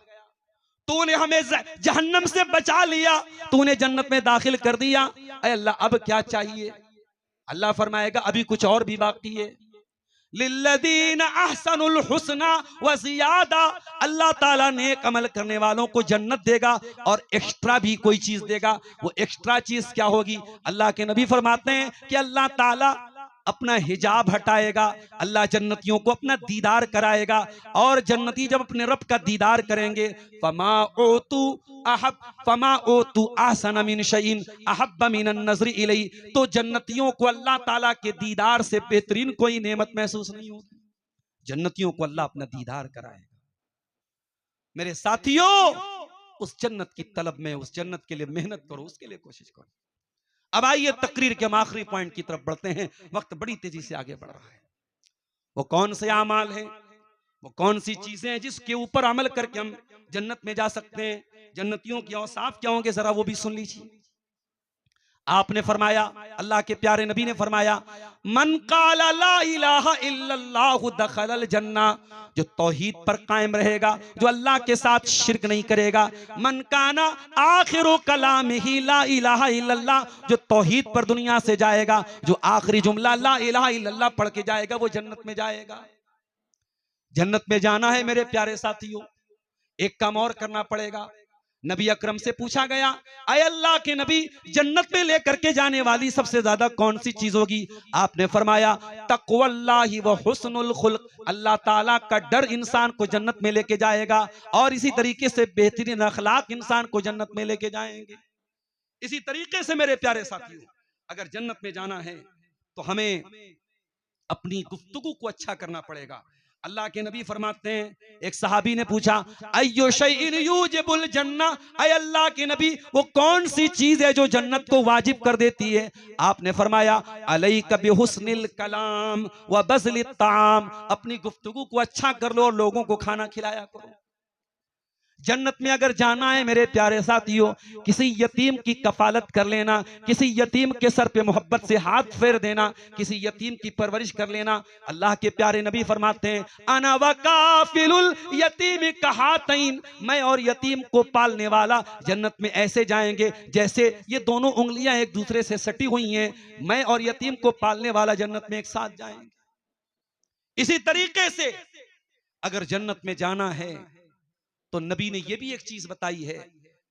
तूने हमें जहन्नम से बचा लिया, तूने जन्नत में दाखिल कर दिया, ऐ अल्लाह अब क्या चाहिए? अल्लाह फरमाएगा अभी कुछ और भी बाकी है। लिल्लदीन अहसनुल हुस्ना व ज़ियादा, अल्लाह ताला नेक अमल करने वालों को जन्नत देगा और एक्स्ट्रा भी कोई चीज देगा। वो एक्स्ट्रा चीज क्या होगी? अल्लाह के नबी फरमाते हैं कि अल्लाह ताला अपना हिजाब हटाएगा, अल्लाह जन्नतियों को अपना दीदार कराएगा, और जन्नती जब अपने रब का दीदार करेंगे, फमा ओतू ahsana min शयइन अहब्ब मिनन नज़री इलैहि, तो जन्नतियों को अल्लाह ताला के दीदार से बेहतरीन कोई नेमत महसूस नहीं होगी। जन्नतियों को अल्लाह अपना दीदार कराएगा। मेरे साथियों, उस जन्नत की तलब में, उस जन्नत के लिए मेहनत करो, उसके लिए कोशिश करो। अब आइए तकरीर के आखिरी पॉइंट की तरफ बढ़ते हैं, वक्त बड़ी तेजी से आगे बढ़ रहा है। वो कौन से आमाल हैं, वो कौन सी चीजें हैं जिसके ऊपर अमल करके हम जन्नत में जा सकते हैं? जन्नतियों की औसाफ क्या होंगे, जरा वो भी सुन लीजिए। आपने फरमाया, अल्लाह के प्यारे नबी ने फरमाया, मन काला ला इलाहा इल्लल्लाहु दखलल जन्ना, जो तौहीद पर कायम रहेगा, जो अल्लाह के साथ शिर्क नहीं करेगा। मन काना आखिरु कलामिही ला इलाहा इल्लल्लाह, जो तौहीद पर दुनिया से जाएगा, जो आखिरी जुमला ला इलाहा इल्लल्लाह पढ़ के जाएगा, वो जन्नत में जाएगा। जन्नत में जाना है मेरे प्यारे साथियों, एक काम और करना पड़ेगा। नबी अकरम से पूछा गया, अय अल्लाह के नबी, जन्नत में लेकर के जाने वाली सबसे ज्यादा कौन सी चीज होगी? आपने फरमाया तक़वल्लाहि व हुस्नुल खुल्क, अल्लाह ताला का डर इंसान को जन्नत में लेके जाएगा, और इसी तरीके से बेहतरीन अखलाक इंसान को जन्नत में लेके जाएंगे। इसी तरीके से मेरे प्यारे साथियों, अगर जन्नत में जाना है तो हमें अपनी गुफ्तगू को अच्छा करना पड़ेगा। अल्लाह के नबी फरमाते हैं, एक सहाबी ने पूछा, अय्यु शैइन यूजिबुल जन्ना, अय अल्लाह के नबी, वो कौन सी चीज है जो जन्नत को वाजिब कर देती है? आपने फरमाया, अलैका बिहुस्निल कलाम व बज़लित ताम, अपनी गुफ्तगू को अच्छा कर लो और लोगों को खाना खिलाया करो। जन्नत में अगर जाना है मेरे प्यारे साथियों, किसी यतीम की कफालत कर लेना, किसी यतीम के सर पे मोहब्बत से हाथ फेर देना, किसी यतीम की परवरिश कर लेना। अल्लाह के प्यारे नबी फरमाते हैं, अना वकाफिलुल यतीम कहातैन, मैं और यतीम को पालने वाला जन्नत में ऐसे जाएंगे जैसे ये दोनों उंगलियां एक दूसरे से सटी हुई हैं। मैं और यतीम को पालने वाला जन्नत में एक साथ जाएंगे। इसी तरीके से अगर जन्नत में जाना है तो नबी ने यह भी एक चीज बताई है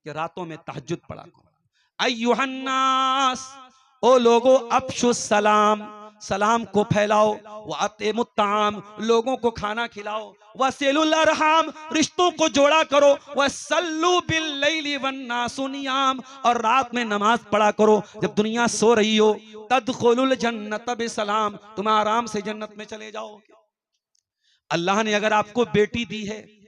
कि रातों में तहज्जुद पढ़ा करो। अय्युहन्नास, ओ लोगो, अफशुस सलाम, सलाम को फैलाओ, व अतिमुत ताम, लोगों को खाना खिलाओ, व सिलुल अरहाम, रिश्तों को जोड़ा करो, व सल्लु बिल लैली वन्नासु नियाम, और रात में नमाज पढ़ा करो जब दुनिया सो रही हो। तदखुलुल जन्नत बिसलाम, तुम आराम से जन्नत में चले जाओगे। अल्लाह ने अगर आपको बेटी दी है,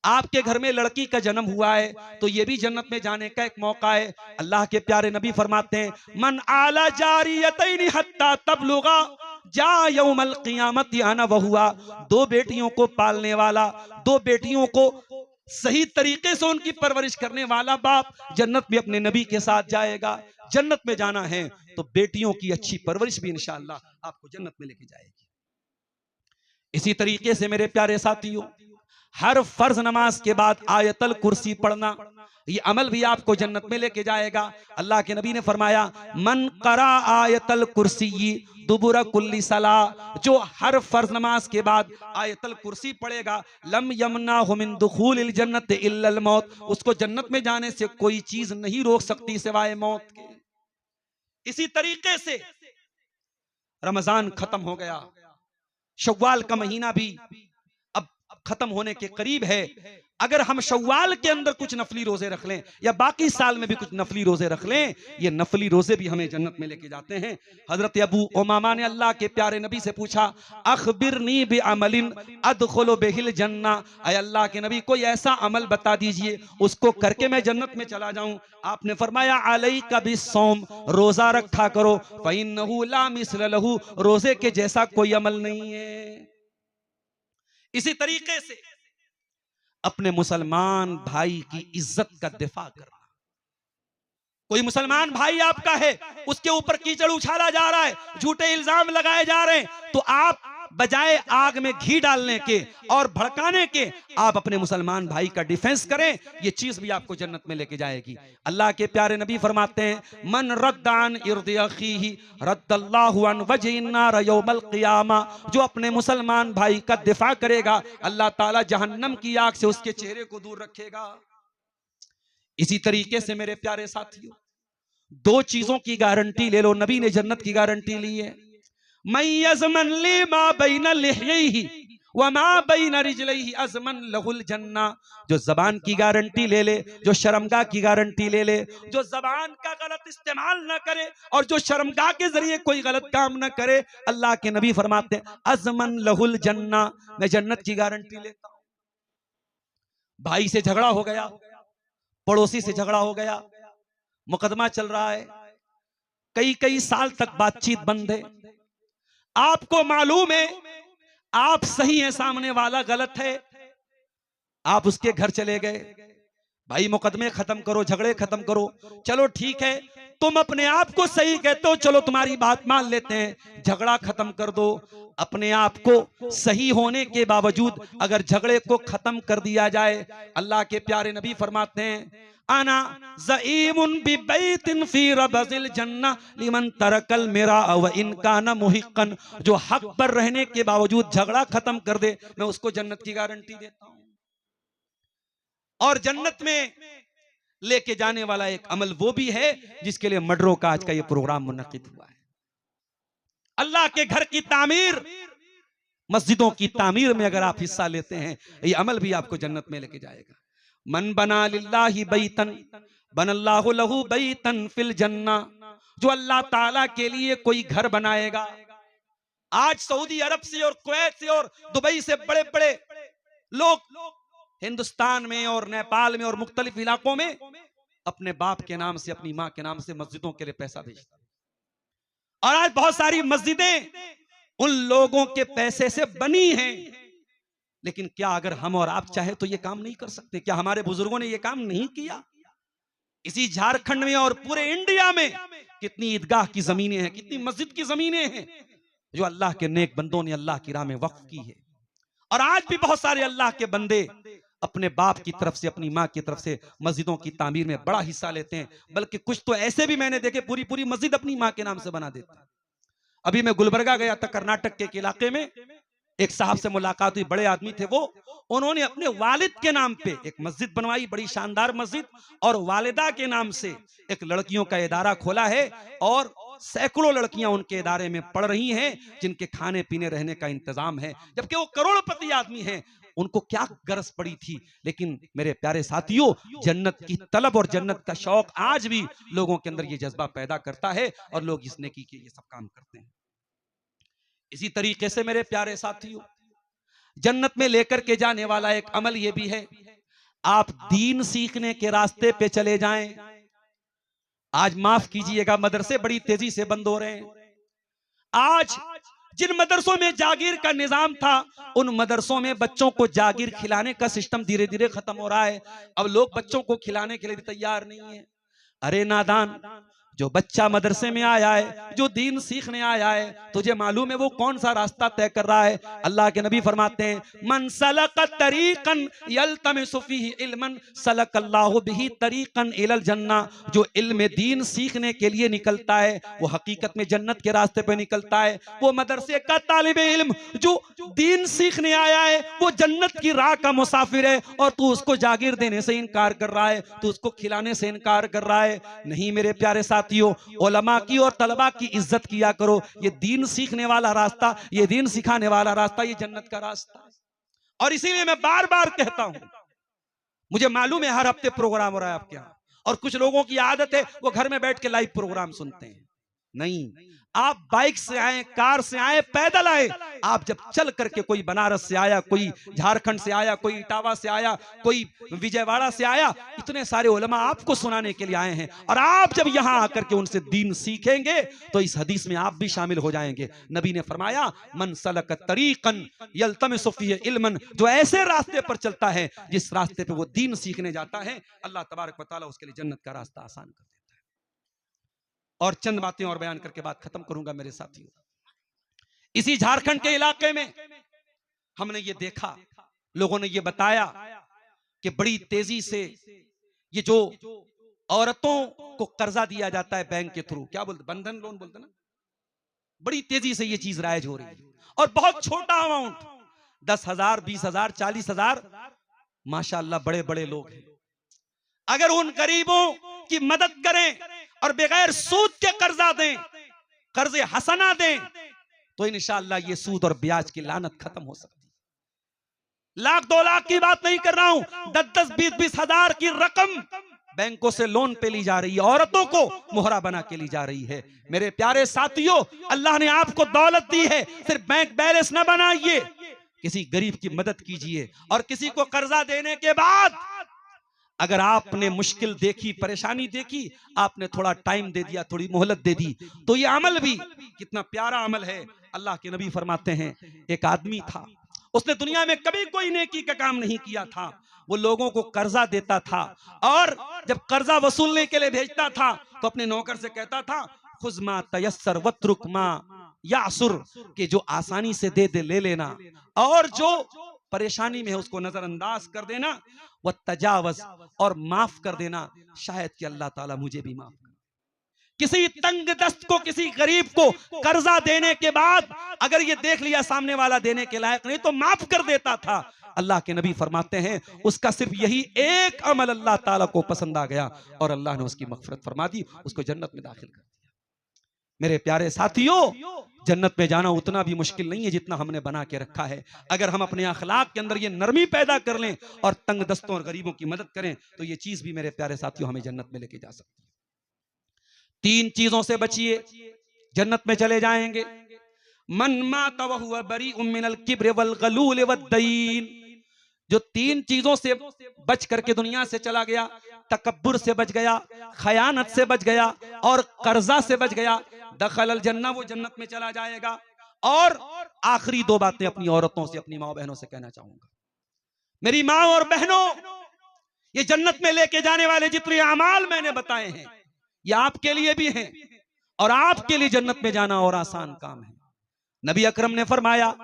आपके घर में लड़की का जन्म हुआ है, तो यह भी जन्नत में जाने का एक मौका है। अल्लाह के प्यारे नबी फरमाते हैं, मन आला जारियतैनि हत्ता तबलुगा, जा यौमल क़ियामत अना वहुआ, दो बेटियों को पालने वाला, दो बेटियों को सही तरीके से उनकी परवरिश करने वाला बाप जन्नत में अपने नबी के साथ जाएगा। जन्नत में जाना है तो बेटियों की अच्छी परवरिश भी इंशाअल्लाह आपको जन्नत में लेके जाएगी। इसी तरीके से मेरे प्यारे साथियों, हर फर्ज नमाज के बाद आयतल कुर्सी पढ़ना, ये अमल भी आपको जन्नत में लेके जाएगा। अल्लाह के नबी ने फरमाया, मन करा आयतल कुर्सी दुबुरा कुल्ली सला, जो हर फर्ज नमाज के बाद आयतल कुर्सी पढ़ेगा, लम यमनाहु मिन दुखूलिल जन्नत इल्लल मौत, उसको जन्नत में जाने से कोई चीज नहीं रोक सकती सिवाय मौत के। इसी तरीके से रमजान खत्म हो गया, शव्वाल का महीना भी अब खत्म होने के करीब है। अगर हम शव्वाल के अंदर कुछ नफली रोजे रख लें या बाकी साल में भी कुछ नफली रोजे रख लें, ये नफली रोजे भी हमें जन्नत में लेके जाते हैं। हजरत अबू उमामा ने अल्लाह के प्यारे नबी से पूछा, अखबिरनी बिअमलिन अदखुलु बिहिल जन्ना, ऐ अल्लाह के नबी कोई ऐसा अमल बता दीजिए उसको करके मैं जन्नत में चला जाऊं। आपने फरमाया, अलैका बिस्सौम, रोजा रखा करो, फइन्नहु ला मिस्ल लहू, रोजे के जैसा कोई अमल नहीं है। इसी तरीके से अपने मुसलमान भाई की इज्जत का दिफा करना। कोई मुसलमान भाई आपका है, उसके ऊपर कीचड़ उछाला जा रहा है, झूठे इल्जाम लगाए जा रहे हैं, तो आप बजाय आग में घी डालने के और भड़काने के आप अपने मुसलमान भाई का डिफेंस करें, ये चीज भी आपको जन्नत में लेके जाएगी। अल्लाह के प्यारे नबी फरमाते हैं, मन रद्दान इर्दि अखीही रद्दल्लाहु अन वजहिन नार यौमल क़ियामा, जो अपने मुसलमान भाई का दिफा करेगा, अल्लाह ताला जहन्नम की आग से उसके चेहरे को दूर रखेगा। इसी तरीके से मेरे प्यारे साथियों, दो चीजों की गारंटी ले लो, नबी ने जन्नत की गारंटी ली है। मैं यज़मन ली मा बैन लिह्यैहि व मा बैन रिजलैहि अज़मन लहुल जन्ना, जो जबान की गारंटी ले ले, जो शर्मगाह की गारंटी ले ले, जो जबान का गलत इस्तेमाल न करे और जो शर्मगाह के जरिए कोई गलत काम न करे, अल्लाह के नबी फरमाते हैं, अज़मन लहुल जन्ना, मैं जन्नत की गारंटी लेता हूं। भाई से झगड़ा हो गया, पड़ोसी से झगड़ा हो गया, मुकदमा चल रहा है, कई कई साल तक बातचीत बंद है, आपको मालूम है आप सही हैं, सामने वाला गलत है, आप उसके घर चले गए, भाई मुकदमे खत्म करो, झगड़े खत्म करो, चलो ठीक है तुम अपने आप को सही कहते हो, चलो तुम्हारी बात मान लेते हैं, झगड़ा खत्म कर दो। अपने आप को सही होने के बावजूद अगर झगड़े को खत्म कर दिया जाए, अल्लाह के प्यारे नबी फरमाते हैं, आना ज़ईमुन बिबैतिन फी रबज़िल जन्ना लिमन तरकल मिरा व इन काना मुहिक्कन, जो हक पर रहने के बावजूद झगड़ा खत्म कर दे, मैं उसको जन्नत की गारंटी देता हूं। और जन्नत में लेके जाने वाला एक अमल वो भी है जिसके लिए मडरों का आज का ये प्रोग्राम मुनक्किद हुआ है। अल्लाह के घर की तामीर, मस्जिदों की तामीर में अगर आप हिस्सा लेते हैं, ये अमल भी आपको जन्नत में लेके जाएगा। मन बना लिल्लाहि बैतन बनल्लाहु लहू बैतन फिल जन्ना, जो अल्लाह ताला के लिए कोई घर बनाएगा। आज सऊदी अरब से और कुवैत से और दुबई से बड़े बड़े लोग हिंदुस्तान में और नेपाल में और मुख्तलिफ इलाकों में अपने बाप के नाम से, अपनी मां के नाम से मस्जिदों के लिए पैसा भेजते हैं। और आज बहुत सारी मस्जिदें उन लोगों के पैसे से बनी हैं, लेकिन क्या अगर हम और आप चाहे तो ये काम नहीं कर सकते? क्या हमारे बुजुर्गों ने ये काम नहीं किया? इसी झारखंड में और पूरे इंडिया में कितनी ईदगाह की जमीनें हैं, कितनी मस्जिद की जमीनें हैं जो अल्लाह के नेक बंदों ने अल्लाह की राह में वक्फ की है। और आज भी बहुत सारे अल्लाह के बंदे अपने बाप की तरफ से, अपनी माँ की तरफ से मस्जिदों की तामीर में बड़ा हिस्सा लेते हैं, बल्कि कुछ तो ऐसे भी मैंने देखे पूरी पूरी मस्जिद अपनी माँ के नाम से बना देते हैं। अभी मैं गुलबर्गा गया था, कर्नाटक के एक इलाके में, एक साहब से मुलाकात हुई, बड़े आदमी थे वो, उन्होंने अपने वालिद के नाम पे एक मस्जिद बनवाई, बड़ी शानदार मस्जिद, और वालिदा के नाम से एक लड़कियों का इदारा खोला है, और सैकड़ों लड़कियां उनके इदारे में पढ़ रही हैं, जिनके खाने पीने रहने का इंतजाम है, जबकि वो करोड़पति आदमी हैं। उनको क्या गरज पड़ी थी? लेकिन मेरे प्यारे साथियों, जन्नत की तलब और जन्नत का शौक आज भी लोगों के अंदर ये जज्बा पैदा करता है और लोग इस नेकी के ये सब काम करते हैं। इसी तरीके से मेरे प्यारे साथियों, जन्नत में लेकर के जाने वाला एक अमल ये भी है, आप दीन सीखने के रास्ते पे चले जाएं। आज माफ कीजिएगा, मदरसे बड़ी तेजी से बंद हो रहे हैं। आज जिन मदरसों में जागीर का निजाम था, उन मदरसों में बच्चों को जागीर खिलाने का सिस्टम धीरे धीरे खत्म हो रहा है। अब लोग बच्चों को खिलाने के लिए भी तैयार नहीं है। अरे नादान, जो बच्चा मदरसे में आया है, जो दीन सीखने आया है, तुझे मालूम है वो कौन सा रास्ता तय कर रहा है? अल्लाह के नबी फरमाते हैं, मन सलक तरीकन यल्तमिसु फीही इल्मन सलकल्लाहु बिही तरीकन इलल जन्ना। जो इल्म दीन सीखने के लिए निकलता है वो हकीकत में जन्नत के रास्ते पे निकलता है। वो मदरसे का तालिबे इल्म जो दीन सीखने आया है वो जन्नत की राह का मुसाफिर है, और तू उसको जागीर देने से इनकार कर रहा है, तू उसको खिलाने से इनकार कर रहा है। नहीं मेरे प्यारे साथियों, उलमा की और तलबा की इज्जत किया करो। ये दीन सीखने वाला रास्ता, ये दीन सिखाने वाला रास्ता, ये जन्नत का रास्ता। और इसीलिए मैं बार बार कहता हूं, मुझे मालूम है हर हफ्ते प्रोग्राम हो रहा है आपके यहां, और कुछ लोगों की आदत है वो घर में बैठ के लाइव प्रोग्राम सुनते हैं। नहीं, आप बाइक से आए, कार से आए, पैदल आए, आप जब चल करके, कोई बनारस से आया, कोई झारखंड से आया, कोई इटावा से आया, कोई विजयवाड़ा से आया, इतने सारे उलमा आपको सुनाने के लिए आए हैं, और आप जब यहां आकर के उनसे दीन सीखेंगे तो इस हदीस में आप भी शामिल हो जाएंगे। नबी ने फरमाया, मन सलक तरीकन यल्तमिसु फीही इल्मन, जो ऐसे रास्ते पर चलता है जिस रास्ते पे वो दीन सीखने जाता है, अल्लाह तबारक व तआला उसके लिए जन्नत का रास्ता आसान कर देता है। और चंद बातें और बयान करके बात खत्म करूंगा मेरे साथियों। इसी झारखंड के इलाके में हमने ये देखा, लोगों ने ये बताया कि बड़ी तेजी से ये जो औरतों को कर्जा दिया जाता है बैंक के थ्रू, क्या बोलते, बंधन लोन बोलते ना, बड़ी तेजी से ये चीज राइज हो रही है, और बहुत छोटा अमाउंट, 10,000, 20,000, 40,000, माशाअल्लाह बड़े बड़े लोग हैं। अगर उन गरीबों की मदद करें और बगैर सूद के कर्जा दें, कर्जे हसना दें, तो इंशाअल्लाह ये सूद और ब्याज की लानत खत्म हो सकती है। लाख 2 लाख की बात नहीं कर रहा हूं, 10-10, 20-20 हजार की रकम बैंकों से लोन पे ली जा रही है, औरतों को मोहरा बना के ली जा रही है। मेरे प्यारे साथियों, अल्लाह ने आपको दौलत दी है, सिर्फ बैंक बैलेंस न बनाइए, किसी गरीब की मदद कीजिए। और किसी को कर्जा देने के बाद अगर आपने मुश्किल देखी, परेशानी देखी, आपने थोड़ा टाइम दे दिया, थोड़ी मोहलत दे दी, तो ये अमल भी कितना प्यारा अमल है। अल्लाह के नबी फरमाते हैं, एक आदमी था, उसने दुनिया में कभी कोई नेकी का काम नहीं किया था, वो लोगों को कर्जा देता था, और जब कर्जा वसूलने के लिए भेजता था तो अपने नौकर से कहता था, खुज़मा तयस्सर वत्रुक मा यासुर, कि जो आसानी से दे दे ले लेना, और जो परेशानी में है उसको नजरअंदाज कर देना, वह तजावज, और माफ कर देना, शायद कि अल्लाह ताला मुझे भी माफ करे। किसी तंग दस्त को, किसी गरीब को कर्जा देने के बाद अगर ये देख लिया सामने वाला देने के लायक नहीं तो माफ कर देता था। अल्लाह के नबी फरमाते हैं, उसका सिर्फ यही एक अमल अल्लाह ताला को पसंद आ गया, और अल्लाह ने उसकी मगफिरत फरमा दी, उसको जन्नत में दाखिल कर दिया। मेरे प्यारे साथियों, जन्नत में जाना उतना भी मुश्किल नहीं है जितना हमने बना के रखा है। अगर हम अपने अखलाक के अंदर ये नरमी पैदा कर लें और तंग दस्तों और गरीबों की मदद करें, तो ये चीज भी मेरे प्यारे साथियों हमें जन्नत में लेके जा सकती है। 3 चीजों से बचिए, जन्नत में चले जाएंगे। मन माता व हुवा बरीउम मिनल किब्र वल गलूल वद्दीन, जो 3 चीजों से बच करके दुनिया से चला गया, तकब्बुर से बच गया, खयानत से बच गया, और कर्जा से बच गया, दखल अल जन्ना, वो जन्नत में चला जाएगा। और आखिरी 2 बातें अपनी औरतों से, अपनी माँ बहनों से कहना चाहूंगा। मेरी माँ और बहनों, ये जन्नत में लेके जाने वाले जितने अमाल मैंने बताए हैं, ये आपके लिए भी हैं, और आपके लिए जन्नत में जाना और आसान काम है। नबी अकरम ने फरमाया,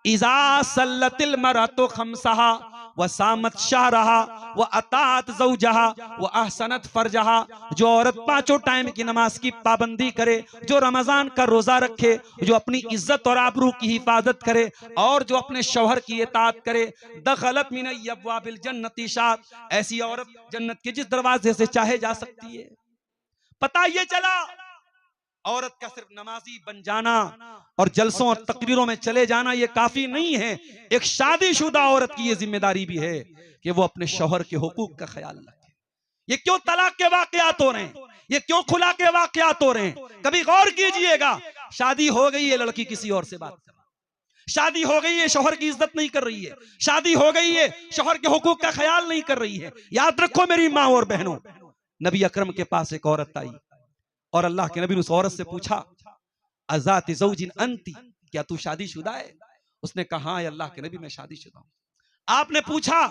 इज़ा सल्लतिल मरअतु खम्सहा व सामत शहरहा व अतात ज़ौजहा व अहसनत फरजहा, जो औरत 5 टाइम की नमाज की पाबंदी करे, जो रमजान का रोजा रखे, जो अपनी इज्जत और आबरू की हिफाजत करे, और जो अपने शौहर की इताअत करे, दखलत मिन अब्वाबिल जन्नति शात, ऐसी औरत जन्नत के जिस दरवाजे से चाहे जा सकती है। पता ये चला, औरत का सिर्फ नमाजी बन जाना और जलसों और तकरीरों में चले जाना ये काफी नहीं है। एक शादीशुदा औरत की ये जिम्मेदारी भी है कि वो अपने शौहर के हुकूक का ख्याल रखे। ये क्यों तलाक के वाकयात हो रहे हैं, ये क्यों खुला के वाकयात हो रहे हैं, कभी गौर कीजिएगा। शादी हो गई है, लड़की किसी और से बात कर, शादी हो गई है, शौहर की इज्जत नहीं कर रही है, शादी हो गई है, शौहर के हुकूक का ख्याल नहीं कर रही है। याद रखो मेरी माँ और बहनों, नबी अकरम के पास एक औरत आई और अल्लाह के नबी ने उस औरत से पूछा, अज़ात ज़ौजिन अंती, क्या तू शादीशुदा है? उसने कहा हाँ अल्लाह के नबी मैं शादीशुदा हूं। आपने पूछा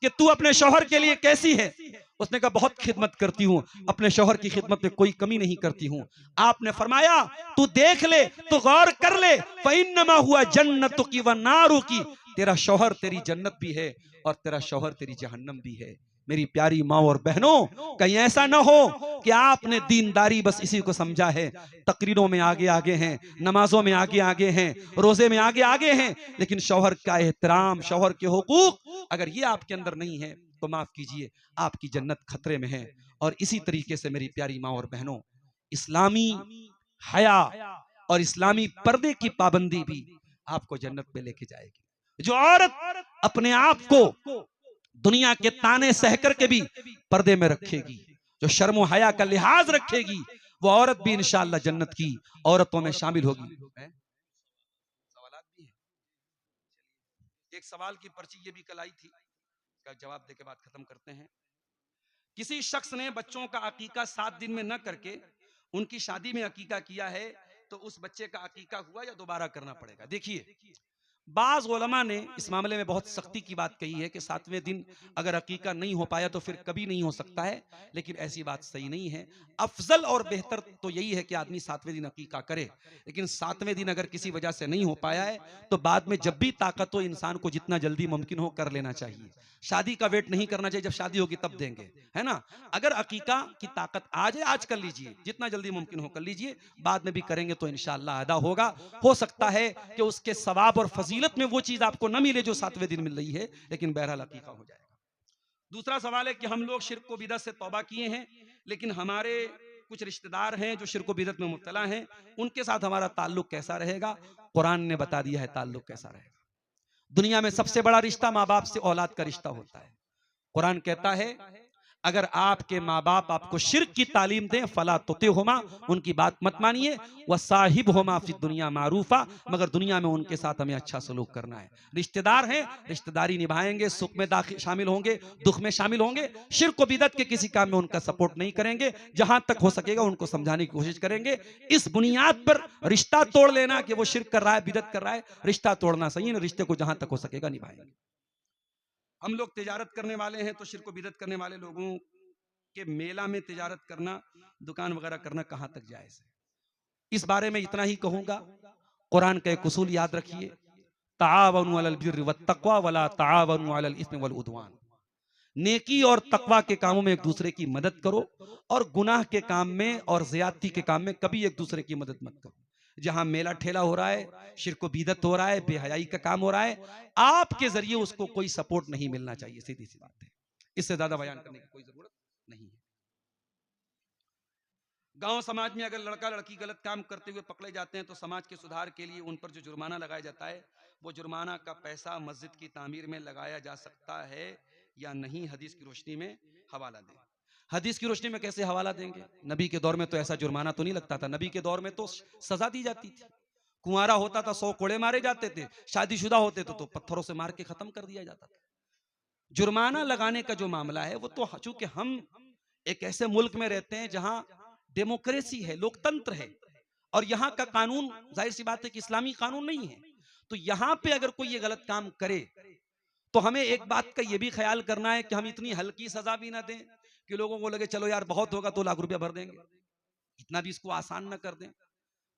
कि तू अपने शौहर के लिए कैसी है? उसने कहा बहुत खिदमत करती हूं, अपने शौहर की खिदमत में कोई कमी नहीं करती हूं। आपने फरमाया तू देख ले, तू गौर कर ले, फइन्नमा हुआ जन्नतु की व नारु की, तेरा शौहर तेरी जन्नत भी है और तेरा शौहर तेरी जहन्नम भी है। मेरी प्यारी माँ और बहनों, कहीं ऐसा ना हो कि आपने दीनदारी बस इसी को समझा है, तकरीरों में आगे आगे हैं, नमाजों में आगे आगे हैं, रोजे में आगे आगे हैं, लेकिन शौहर का एहतराम, शौहर के हुकूक अगर ये आपके अंदर नहीं है तो माफ कीजिए आपकी जन्नत खतरे में है। और इसी तरीके से मेरी प्यारी माँ और बहनों, इस्लामी हया और इस्लामी पर्दे की पाबंदी भी आपको जन्नत में लेके जाएगी। जो औरत अपने आप को दुनिया के ताने सहकर के भी पर्दे में रखेगी, जो शर्म और हया का लिहाज रखेगी, वो औरत भी इंशाअल्लाह जन्नत की औरतों में शामिल होगी। सवालात भी हैं। एक सवाल की पर्ची ये भी कल आई थी, इसका जवाब दे के बाद खत्म करते हैं। किसी शख्स ने बच्चों का अकीका 7 दिन में न करके उनकी शादी में अकीका किया है, तो उस बच्चे का अकीका हुआ या दोबारा करना पड़ेगा? देखिए, बाज उलमा ने इस मामले में बहुत सख्ती की बात कही है कि 7वें दिन अगर अकीका नहीं हो पाया तो फिर कभी नहीं हो सकता है, लेकिन ऐसी बात सही नहीं है। अफजल और बेहतर तो यही है कि आदमी 7वें दिन अकीका करे, लेकिन 7वें दिन अगर किसी वजह से नहीं हो पाया है तो बाद में जब भी ताकत हो इंसान को जितना जल्दी मुमकिन हो कर लेना चाहिए। शादी का वेट नहीं करना चाहिए, जब शादी होगी तब देंगे, है ना। अगर अकीका की ताकत आ जाए आज कर लीजिए, जितना जल्दी मुमकिन हो कर लीजिए, बाद में भी करेंगे तो इंशाअल्लाह अदा होगा। हो सकता है कि उसके सवाब और फजीलत में वो चीज आपको न मिले जो 7वें दिन मिल रही है, लेकिन बहरहाल अकीका हो जाएगा। दूसरा सवाल है कि हम लोग शिर्क व बिदअत से तौबा किए हैं, लेकिन हमारे कुछ रिश्तेदार हैं जो शिर्क व बिदअत में मुब्तला हैं, उनके साथ हमारा ताल्लुक कैसा रहेगा? कुरान ने बता दिया है ताल्लुक कैसा रहेगा। दुनिया में सबसे बड़ा रिश्ता माँ बाप से औलाद का रिश्ता होता है। कुरान कहता है अगर आपके माँ बाप आपको शिर्क की तालीम दें, फला तुतिहुमा, उनकी बात मत मानिए, वह साहिब होमा फी दुनिया मारूफा, मगर दुनिया में उनके साथ हमें अच्छा सलूक करना है। रिश्तेदार हैं, रिश्तेदारी निभाएंगे, सुख में शामिल होंगे, दुख में शामिल होंगे, शिर्क व बिदअत के किसी काम में उनका सपोर्ट नहीं करेंगे, जहां तक हो सकेगा उनको समझाने की कोशिश करेंगे। इस बुनियाद पर रिश्ता तोड़ लेना कि वो शिर्क कर रहा है, बिदअत कर रहा है, रिश्ता तोड़ना सही है। रिश्ते को जहां तक हो सकेगा निभाएंगे। हम लोग तिजारत करने वाले हैं, तो शिर्क व बिदअत करने वाले लोगों के मेला में तिजारत करना, दुकान वगैरह करना कहां तक जायज है? इस बारे में इतना ही कहूंगा, कुरान का एक उसूल याद रखिए, ताआवनु अलल बिर्रि वत्तक़वा वला ताआवनु अलल इस्मि वल उद्वान। नेकी और तकवा के कामों में एक दूसरे की मदद करो, और गुनाह के काम में और ज्यादती के काम में कभी एक दूसरे की मदद मत करो। जहां मेला ठेला हो रहा है, शिर्क व बिदअत हो रहा है, बेहयाई का काम हो रहा है, आपके जरिए उसको कोई सपोर्ट नहीं मिलना चाहिए। सीधी सी बात है, इससे ज्यादा बयान करने की कोई जरूरत नहीं है। गांव समाज में अगर लड़का लड़की गलत काम करते हुए पकड़े जाते हैं तो समाज के सुधार के लिए उन पर जो जुर्माना लगाया जाता है, वो जुर्माना का पैसा मस्जिद की तामीर में लगाया जा सकता है या नहीं? हदीस की रोशनी में हवाला दें। हदीस की रोशनी में कैसे हवाला देंगे? नबी के दौर में तो ऐसा जुर्माना तो नहीं लगता था। नबी के दौर में तो सजा दी जाती थी। कुंवारा होता था 100 कोड़े मारे जाते थे, शादीशुदा होते तो पत्थरों से मार के खत्म कर दिया जाता था। जुर्माना लगाने का जो मामला है वो तो, चूंकि हम एक ऐसे मुल्क में रहते हैं जहां डेमोक्रेसी है, लोकतंत्र है, और यहाँ का कानून जाहिर सी बात है कि इस्लामी कानून नहीं है, तो यहाँ पे अगर कोई ये गलत काम करे तो हमें एक बात का ये भी ख्याल करना है कि हम इतनी हल्की सजा भी ना दें कि लोगों को लगे चलो यार बहुत होगा 2 लाख रुपया भर देंगे। इतना भी इसको आसान ना कर दें।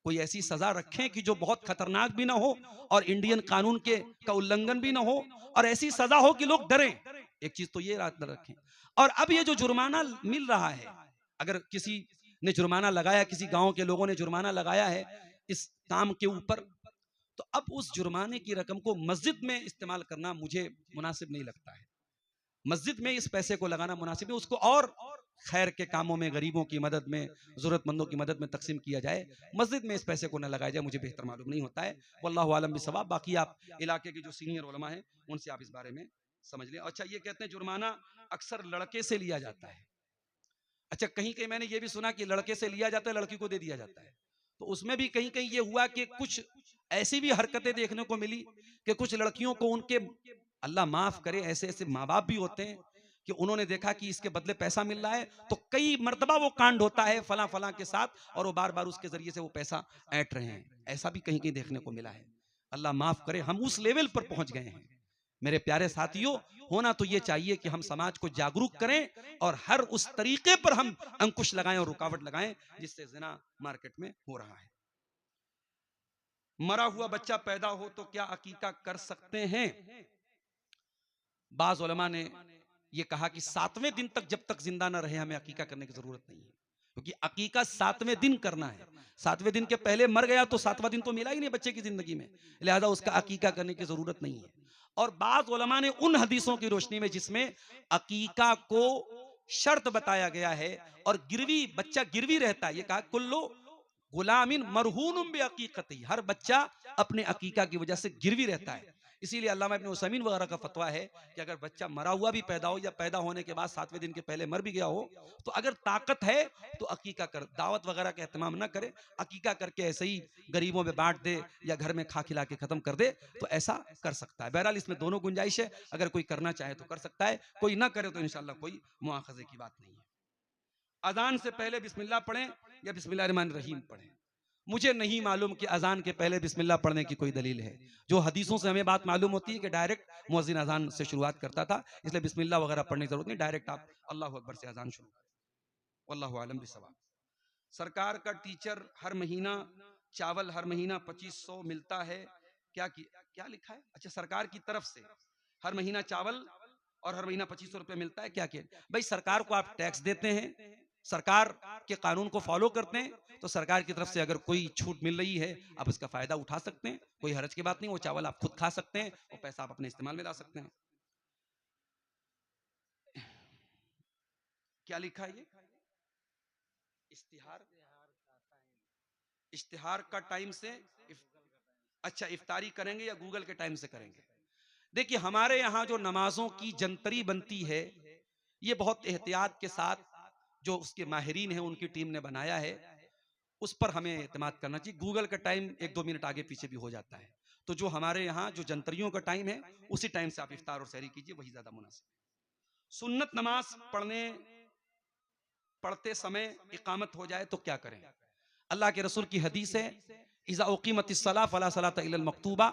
कोई ऐसी सजा रखें कि जो बहुत खतरनाक भी ना हो और इंडियन कानून के का उल्लंघन भी ना हो, और ऐसी सजा हो कि लोग डरें। एक चीज तो ये रखें। और अब ये जो जुर्माना मिल रहा है, अगर किसी ने जुर्माना लगाया, किसी गांव के लोगों ने जुर्माना लगाया है इस काम के ऊपर, तो अब उस जुर्माने की रकम को मस्जिद में इस्तेमाल करना मुझे मुनासिब नहीं लगता है। मस्जिद में इस पैसे को लगाना मुनासिब है, उसको और खैर के कामों में, गरीबों की मदद में, जरूरतमंदों की मदद में तकसीम किया जाए। मस्जिद में इस पैसे को न लगाया जाए, मुझे बेहतर मालूम नहीं होता है। वल्लाहु आलम बिस्सवाब। बाकी आप इलाके के जो सीनियर उलमा हैं उनसे आप इस बारे में समझ लें। अच्छा, ये कहते हैं जुर्माना अक्सर लड़के से लिया जाता है। अच्छा, कहीं कहीं मैंने ये भी सुना कि लड़के से लिया जाता है, लड़की को दे दिया जाता है। तो उसमें भी कहीं कहीं ये हुआ कि कुछ ऐसी भी हरकतें देखने को मिली कि कुछ लड़कियों को उनके, अल्लाह माफ करे, ऐसे ऐसे माँ बाप भी होते हैं कि उन्होंने देखा कि इसके बदले पैसा मिल रहा है, तो कई मर्तबा वो कांड होता है फला फला के साथ, और वो बार बार उसके जरिए से वो पैसा ऐंठ रहे हैं। ऐसा भी कहीं कहीं देखने को मिला है। अल्लाह माफ करे, हम उस लेवल पर पहुंच गए हैं। मेरे प्यारे साथियों, होना तो ये चाहिए कि हम समाज को जागरूक करें और हर उस तरीके पर हम अंकुश लगाएं और रुकावट लगाएं जिससे ज़िना मार्केट में हो रहा है। मरा हुआ बच्चा पैदा हो तो क्या अकीका कर सकते हैं? बाज़ उलमा ने यह कहा कि 7वें दिन तक जब तक जिंदा ना रहे हमें अकीका करने की जरूरत नहीं है, क्योंकि अकीका 7वें दिन करना है। 7वें दिन के पहले मर गया तो 7वां दिन तो मिला ही नहीं बच्चे की जिंदगी में, लिहाजा उसका अकीका करने की जरूरत नहीं है। और बाज़ उलमा ने उन हदीसों की रोशनी में जिसमें अकीका को शर्त बताया गया है और गिरवी बच्चा गिरवी रहता है, ये कहा कुल्लु गुलामिन मरहूनुम बिअकीकती, हर बच्चा अपने अकीका की वजह से गिरवी रहता है। इसीलिए अल्लामा इब्न उसैमीन वगैरह का फतवा है कि अगर बच्चा मरा हुआ भी पैदा हो या पैदा होने के बाद 7वें दिन के पहले मर भी गया हो, तो अगर ताकत है तो अकीका कर, दावत वगैरह का एहतमाम ना करे, अकीका करके ऐसे ही गरीबों में बांट दे या घर में खा खिला के खत्म कर दे, तो ऐसा कर सकता है। बहरहाल इसमें दोनों गुंजाइश है, अगर कोई करना चाहे तो कर सकता है, कोई ना करे तो इंशाअल्लाह कोई मुआखज़े की बात नहीं है। अजान से पहले बिस्मिल्लाह पढ़ें या बिस्मिल्लाहिर रहमानिर रहीम पढ़ें? मुझे नहीं मालूम कि अजान के पहले बिस्मिल्लाह पढ़ने की कोई दलील है। जो हदीसों से हमें बात मालूम होती है कि डायरेक्ट मुअज्जिन अजान से शुरुआत करता था, इसलिए बिस्मिल्लाह वगैरह पढ़ने की जरूरत नहीं, डायरेक्ट आप अल्लाहु अकबर से अजान शुरू करें। वल्लाहु आलम बिस्सवाब। सरकार का टीचर हर महीना चावल हर महीना 2500 मिलता है, क्या लिखा है? अच्छा, सरकार की तरफ से हर महीना चावल और हर महीना 2500 रुपये मिलता है, क्या भाई सरकार को आप टैक्स देते हैं, सरकार के कानून को फॉलो करते हैं, तो सरकार की तरफ से अगर कोई छूट मिल रही है आप इसका फायदा उठा सकते हैं, कोई हर्ज की बात नहीं। वो चावल आप खुद खा सकते हैं, वो पैसा आप अपने इस्तेमाल में ला सकते हैं। क्या लिखा है? ये इश्तिहार का टाइम से अच्छा इफ्तारी करेंगे या गूगल के टाइम से करेंगे? देखिए, हमारे यहाँ जो नमाजों की जंतरी बनती है, ये बहुत एहतियात के साथ जो उसके माहिरीन हैं उनकी टीम ने बनाया है, उस पर हमें एतमाद करना चाहिए। गूगल का टाइम 1-2 मिनट आगे पीछे भी हो जाता है, तो जो हमारे यहाँ जो जंतरियों का टाइम है उसी टाइम से आप इफ्तार और सहरी कीजिए, वही ज्यादा मुनासिब है। सुन्नत नमाज पढ़ते समय इकामत हो जाए तो क्या करें? अल्लाह के रसूल की हदीस है, इज़ा उक़ीमतिस्सलाह फ़ला सलाता इल्लल मक्तूबा,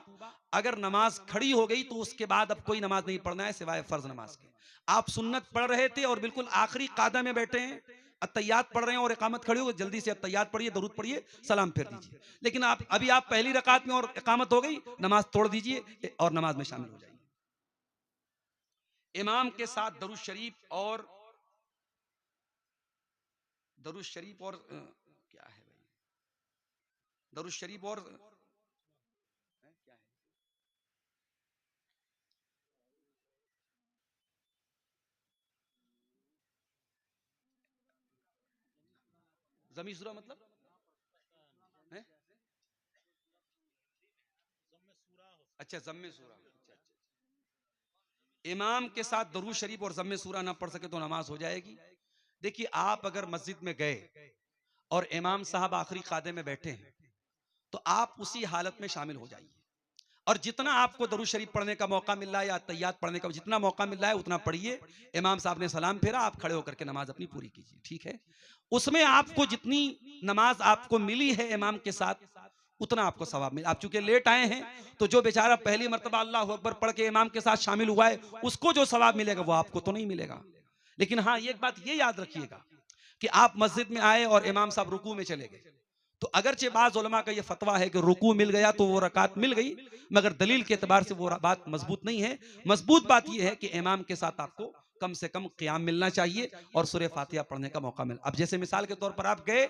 अगर नमाज खड़ी हो गई तो उसके बाद अब कोई नमाज नहीं पढ़ना है सिवाय फर्ज नमाज के। आप सुन्नत पढ़ रहे थे और बिल्कुल आखिरी कादा में बैठे हैं, अत्तहियात पढ़ रहे हैं और इकामत खड़ी हो गई, जल्दी से अत्तहियात पढ़िए, दरूद पढ़िए, सलाम फेर दीजिए। लेकिन आप पहली रकात में और इकामत हो गई, नमाज तोड़ दीजिए और नमाज में शामिल हो जाइए। इमाम के साथ दरूद शरीफ और क्या है भाई, दरूद शरीफ और क्या है? ज़मी सूरा मतलब है? अच्छा, ज़म्मे सूरा। इमाम के साथ दरूद शरीफ और ज़म्मे सूरा ना पढ़ सके तो नमाज हो जाएगी। देखिए, आप अगर मस्जिद में गए और इमाम साहब आखिरी कादे में बैठे हैं तो आप उसी हालत में शामिल हो जाइए, और जितना आपको दरूद शरीफ पढ़ने का मौका मिल रहा है या तैयात पढ़ने का जितना मौका मिल रहा है उतना पढ़िए। इमाम साहब ने सलाम फेरा, आप खड़े होकर के नमाज अपनी पूरी कीजिए, ठीक है? उसमें आपको जितनी नमाज आपको मिली है इमाम के साथ उतना आपको सवाब मिले। आप चूंकि लेट आए हैं तो जो बेचारा पहली मर्तबा अल्लाह अकबर पढ़ के इमाम के साथ शामिल हुआ है उसको जो सवाब मिलेगा वो आपको तो नहीं मिलेगा। लेकिन हाँ, एक बात ये याद रखिएगा कि आप मस्जिद में आए और इमाम साहब रुकू में चले गए, तो अगरचे बाज़ उलमा का ये फतवा है कि रुकू मिल गया तो वो रकात मिल गई, मगर दलील के एतबार से वो बात मजबूत नहीं है। मजबूत बात ये है कि इमाम के साथ आपको कम से कम क़ियाम मिलना चाहिए और सूरह फातिहा पढ़ने का मौका मिले। अब जैसे मिसाल के तौर पर आप गए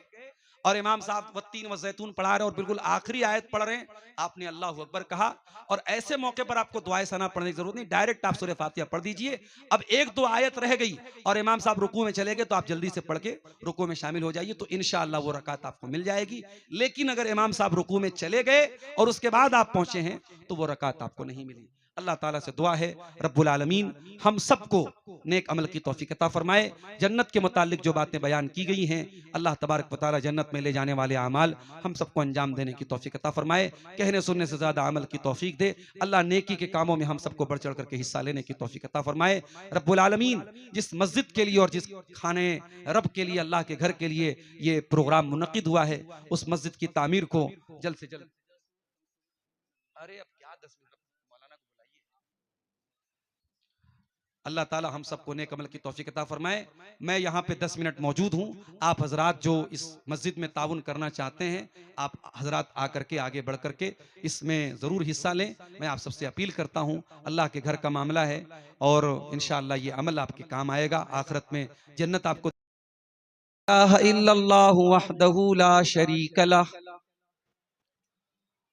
और इमाम साहब वत्तीन व ज़ैतून पढ़ा रहे हैं और बिल्कुल आखिरी आयत पढ़ रहे हैं, आपने अल्लाहु अकबर कहा, और ऐसे मौके पर आपको दुआए सना पढ़ने की जरूरत नहीं, डायरेक्ट आप सूरह फातिहा पढ़ दीजिए। अब 1-2 आयत रह गई और इमाम साहब रुकू में चले गए तो आप जल्दी से पढ़ के रुकू में शामिल हो जाइए, तो इंशाअल्लाह वो रकात आपको मिल जाएगी। लेकिन अगर इमाम साहब रुकू में चले गए और उसके बाद आप पहुंचे हैं तो वो रकात आपको नहीं मिली। अल्लाह ताला से दुआ है रब्बुल आलमीन हम सबको नेक अमल की तौफीक अता फरमाए। जन्नत के मुतालिक जो बातें बयान की गई हैं, अल्लाह तबारक व तआला जन्नत में ले जाने वाले अमाल हम सबको अंजाम देने की तौफीक अता फरमाए। कहने सुनने से ज्यादा अमल की तौफीक दे। अल्लाह नेकी के कामों में हम सबको बढ़ चढ़ करके हिस्सा लेने की तौफीक अता फरमाए। रब्बुल आलमीन जिस मस्जिद के लिए और जिस खाने रब के लिए, अल्लाह के घर के लिए ये प्रोग्राम मुनक्किद हुआ है, उस मस्जिद की तामीर को जल्द से जल्द, अरे अब क्या 10 मिनट, मौलाना को बुलाइए। अल्लाह ताला हम सबको नेक अमल की तौफीक अता फरमाए। मैं यहाँ पे 10 मिनट मौजूद हूँ। आप हजरात जो इस मस्जिद में ताउन करना चाहते हैं, आप हजरात आकर के आगे बढ़ करके इसमें ज़रूर हिस्सा लें। मैं आप सबसे अपील करता हूँ, अल्लाह के घर का मामला है और इंशाअल्लाह ये अमल आपके काम आएगा। आखिरत में जन्नत आपको। ला इलाहा इल्लल्लाहु वहदहु ला शरीक लह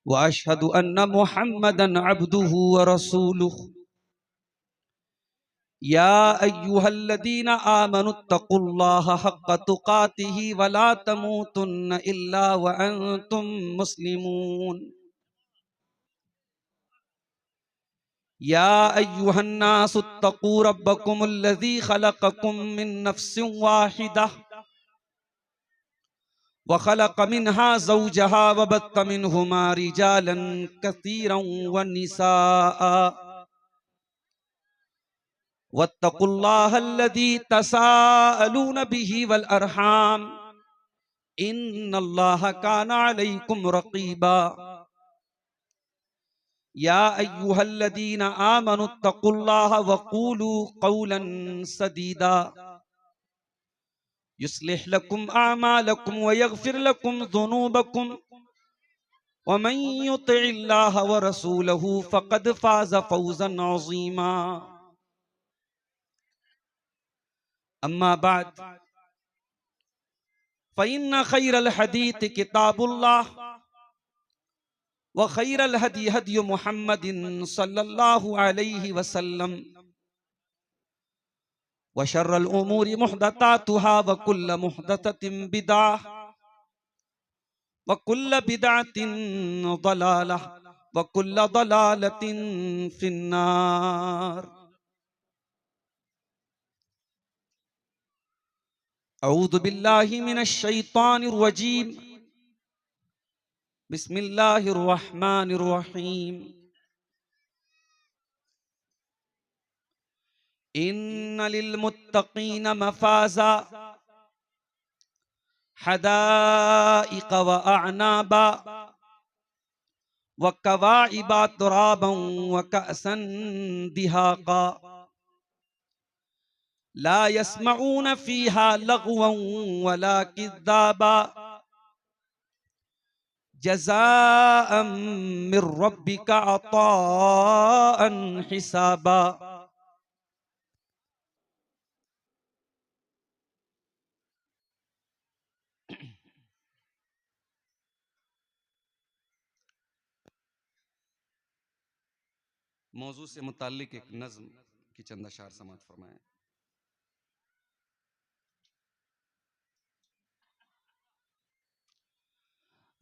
व अशहदु अन्ना मुहम्मदन अब्दुहु व रसूलुहु। या अय्युहल्लदीना आमनुत्तकुल्लाहा हक्का तुकातिही वला तमूतुन्न इल्ला व अंतुम मुस्लिमून। या अय्युहन्नासुत्तकू रब्बकुमुल्लज़ी खलक़कुम मिन नफ्सिन वाहिदा व खलक़ मिन्हा ज़ौजहा व बत्त मिन्हुमा रिजालन कसीरन व निसाअ वत्तकुल्लाहल्लज़ी तसाअलून बिही वल अरहाम इन्नल्लाहा काना अलैकुम रक़ीबा। या अय्युहल्लज़ीना आमनुत्तकुल्लाहा वक़ूलू क़ौलन सदीदा युस्लिह लकुम अअमालकुम व यग़फिर लकुम ज़ुनूबकुम व मन युतिइल्लाह व रसूलहु फ़क़द फ़ाज़ फ़ौज़न अज़ीमा। अम्मा बाद फ़इन्न खैरल हदीस किताबुल्लाह व खैरल हदी हदी मुहम्मदिन सल्लल्लाहु अलैहि वसल्लम व शर्रल उमूरि मुहदसातुहा व कुल्ल मुहदसतिन बिदअह व कुल्ल बिदअतिन दलालह व कुल्ल दलालतिन फिन्नार। अऊज़ु बिल्लाहि मिनश शैतानिर रजीम। बिस्मिल्लाहिर रहमानिर रहीम। इन्ना लिल मुत्तकीन मफाज़ा हदाइक़ व अअनाबा व कवाइबा तुराबन व कअसन दिहाक़ा ला यस्मऊन फ़ीहा लग़वन वला किज़्ज़ाबा जज़ाअम मिर रब्बिका अताअन हिसाबा। मौजू से मुताल्लिक एक नज़्म की चंद अशार समात फरमाएं।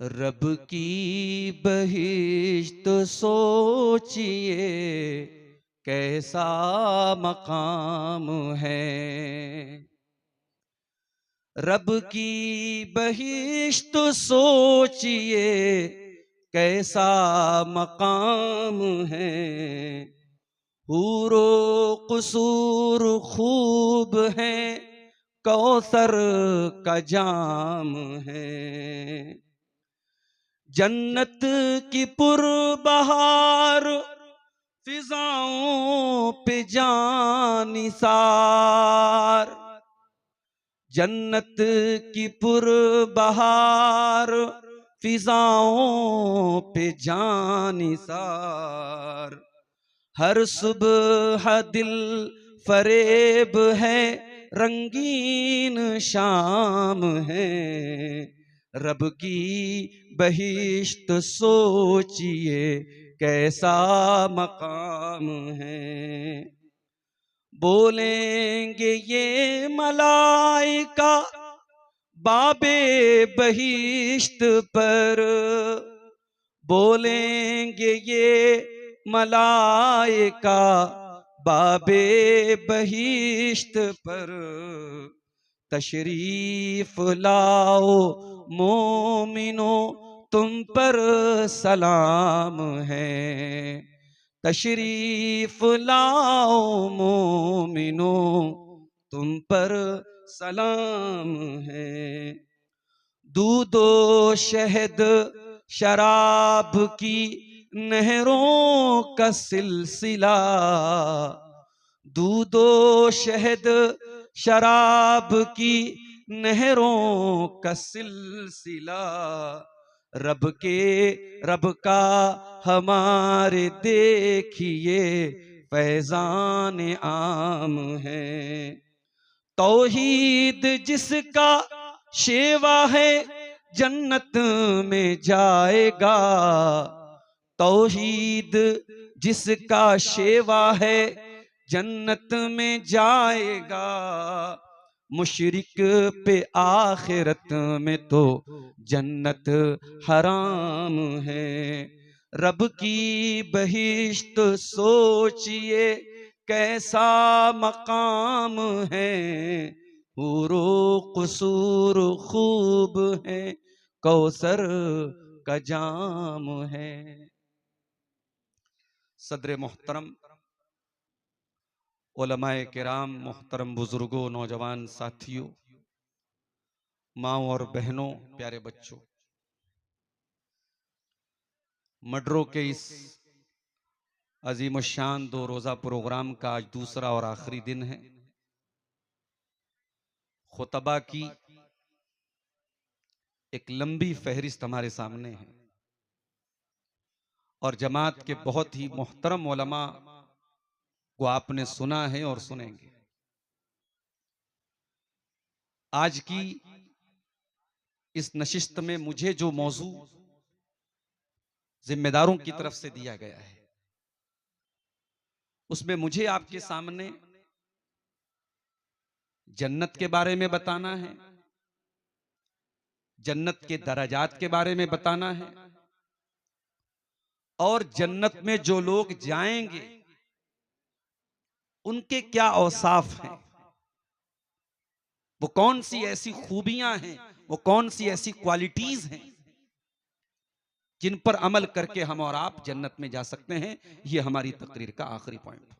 रब की बहिश्त सोचिए कैसा मकाम है। रब की बहिश्त सोचिए कैसा मकाम है। हूरो कुसूर खूब है, कौसर का जाम है। जन्नत की पुरबहार फिजाओं पे जानिसार। जन्नत की पुरबहार फिजाओं पे जानिसार। हर सुबह दिल फरेब है, रंगीन शाम है। रब की बहिश्त सोचिए कैसा मकाम है। बोलेंगे ये मलाइका बाबे बहिश्त पर, बोलेंगे ये मलाइका बाबे बहिश्त पर तशरीफ लाओ मोमिनो तुम पर सलाम है। तशरीफ लाओ मोमिनो तुम पर सलाम है। दूधो शहद शराब की नहरों का सिलसिला, दूधो शहद शराब की नहरों का सिलसिला, रब का हमारे देखिए फैजान आम है। तौहीद जिसका शेवा है जन्नत में जाएगा, तौहीद जिसका शेवा है जन्नत में जाएगा। मुशरिक पे आखिरत में तो जन्नत हराम है। रब की बहिश्त सोचिए कैसा मकाम है, हूरो कुसूर खूब है, कौसर का जाम है। सदर मोहतरम, उलमाए किराम, मोहतरम बुजुर्गों, नौजवान साथियों, माओ और बहनों, प्यारे बच्चों, मडरों के इस अजीमुशान 2 रोजा प्रोग्राम का आज दूसरा और आखिरी दिन है। खुतबा की एक लंबी फहरिस्त हमारे सामने है और जमात के बहुत ही मोहतरम उलमा को आपने सुना है और सुनेंगे। आज की इस नशिस्त में मुझे जो मौजू जिम्मेदारों की तरफ से दिया गया है, उसमें मुझे आपके सामने जन्नत के बारे में बताना है, जन्नत के दराजात के बारे में बताना है और जन्नत में जो लोग जाएंगे उनके क्या औसाफ हैं, वो कौन सी ऐसी खूबियां हैं, वो कौन सी ऐसी क्वालिटीज हैं जिन पर अमल करके हम और आप जन्नत में जा सकते हैं। ये हमारी तकरीर का आखिरी पॉइंट।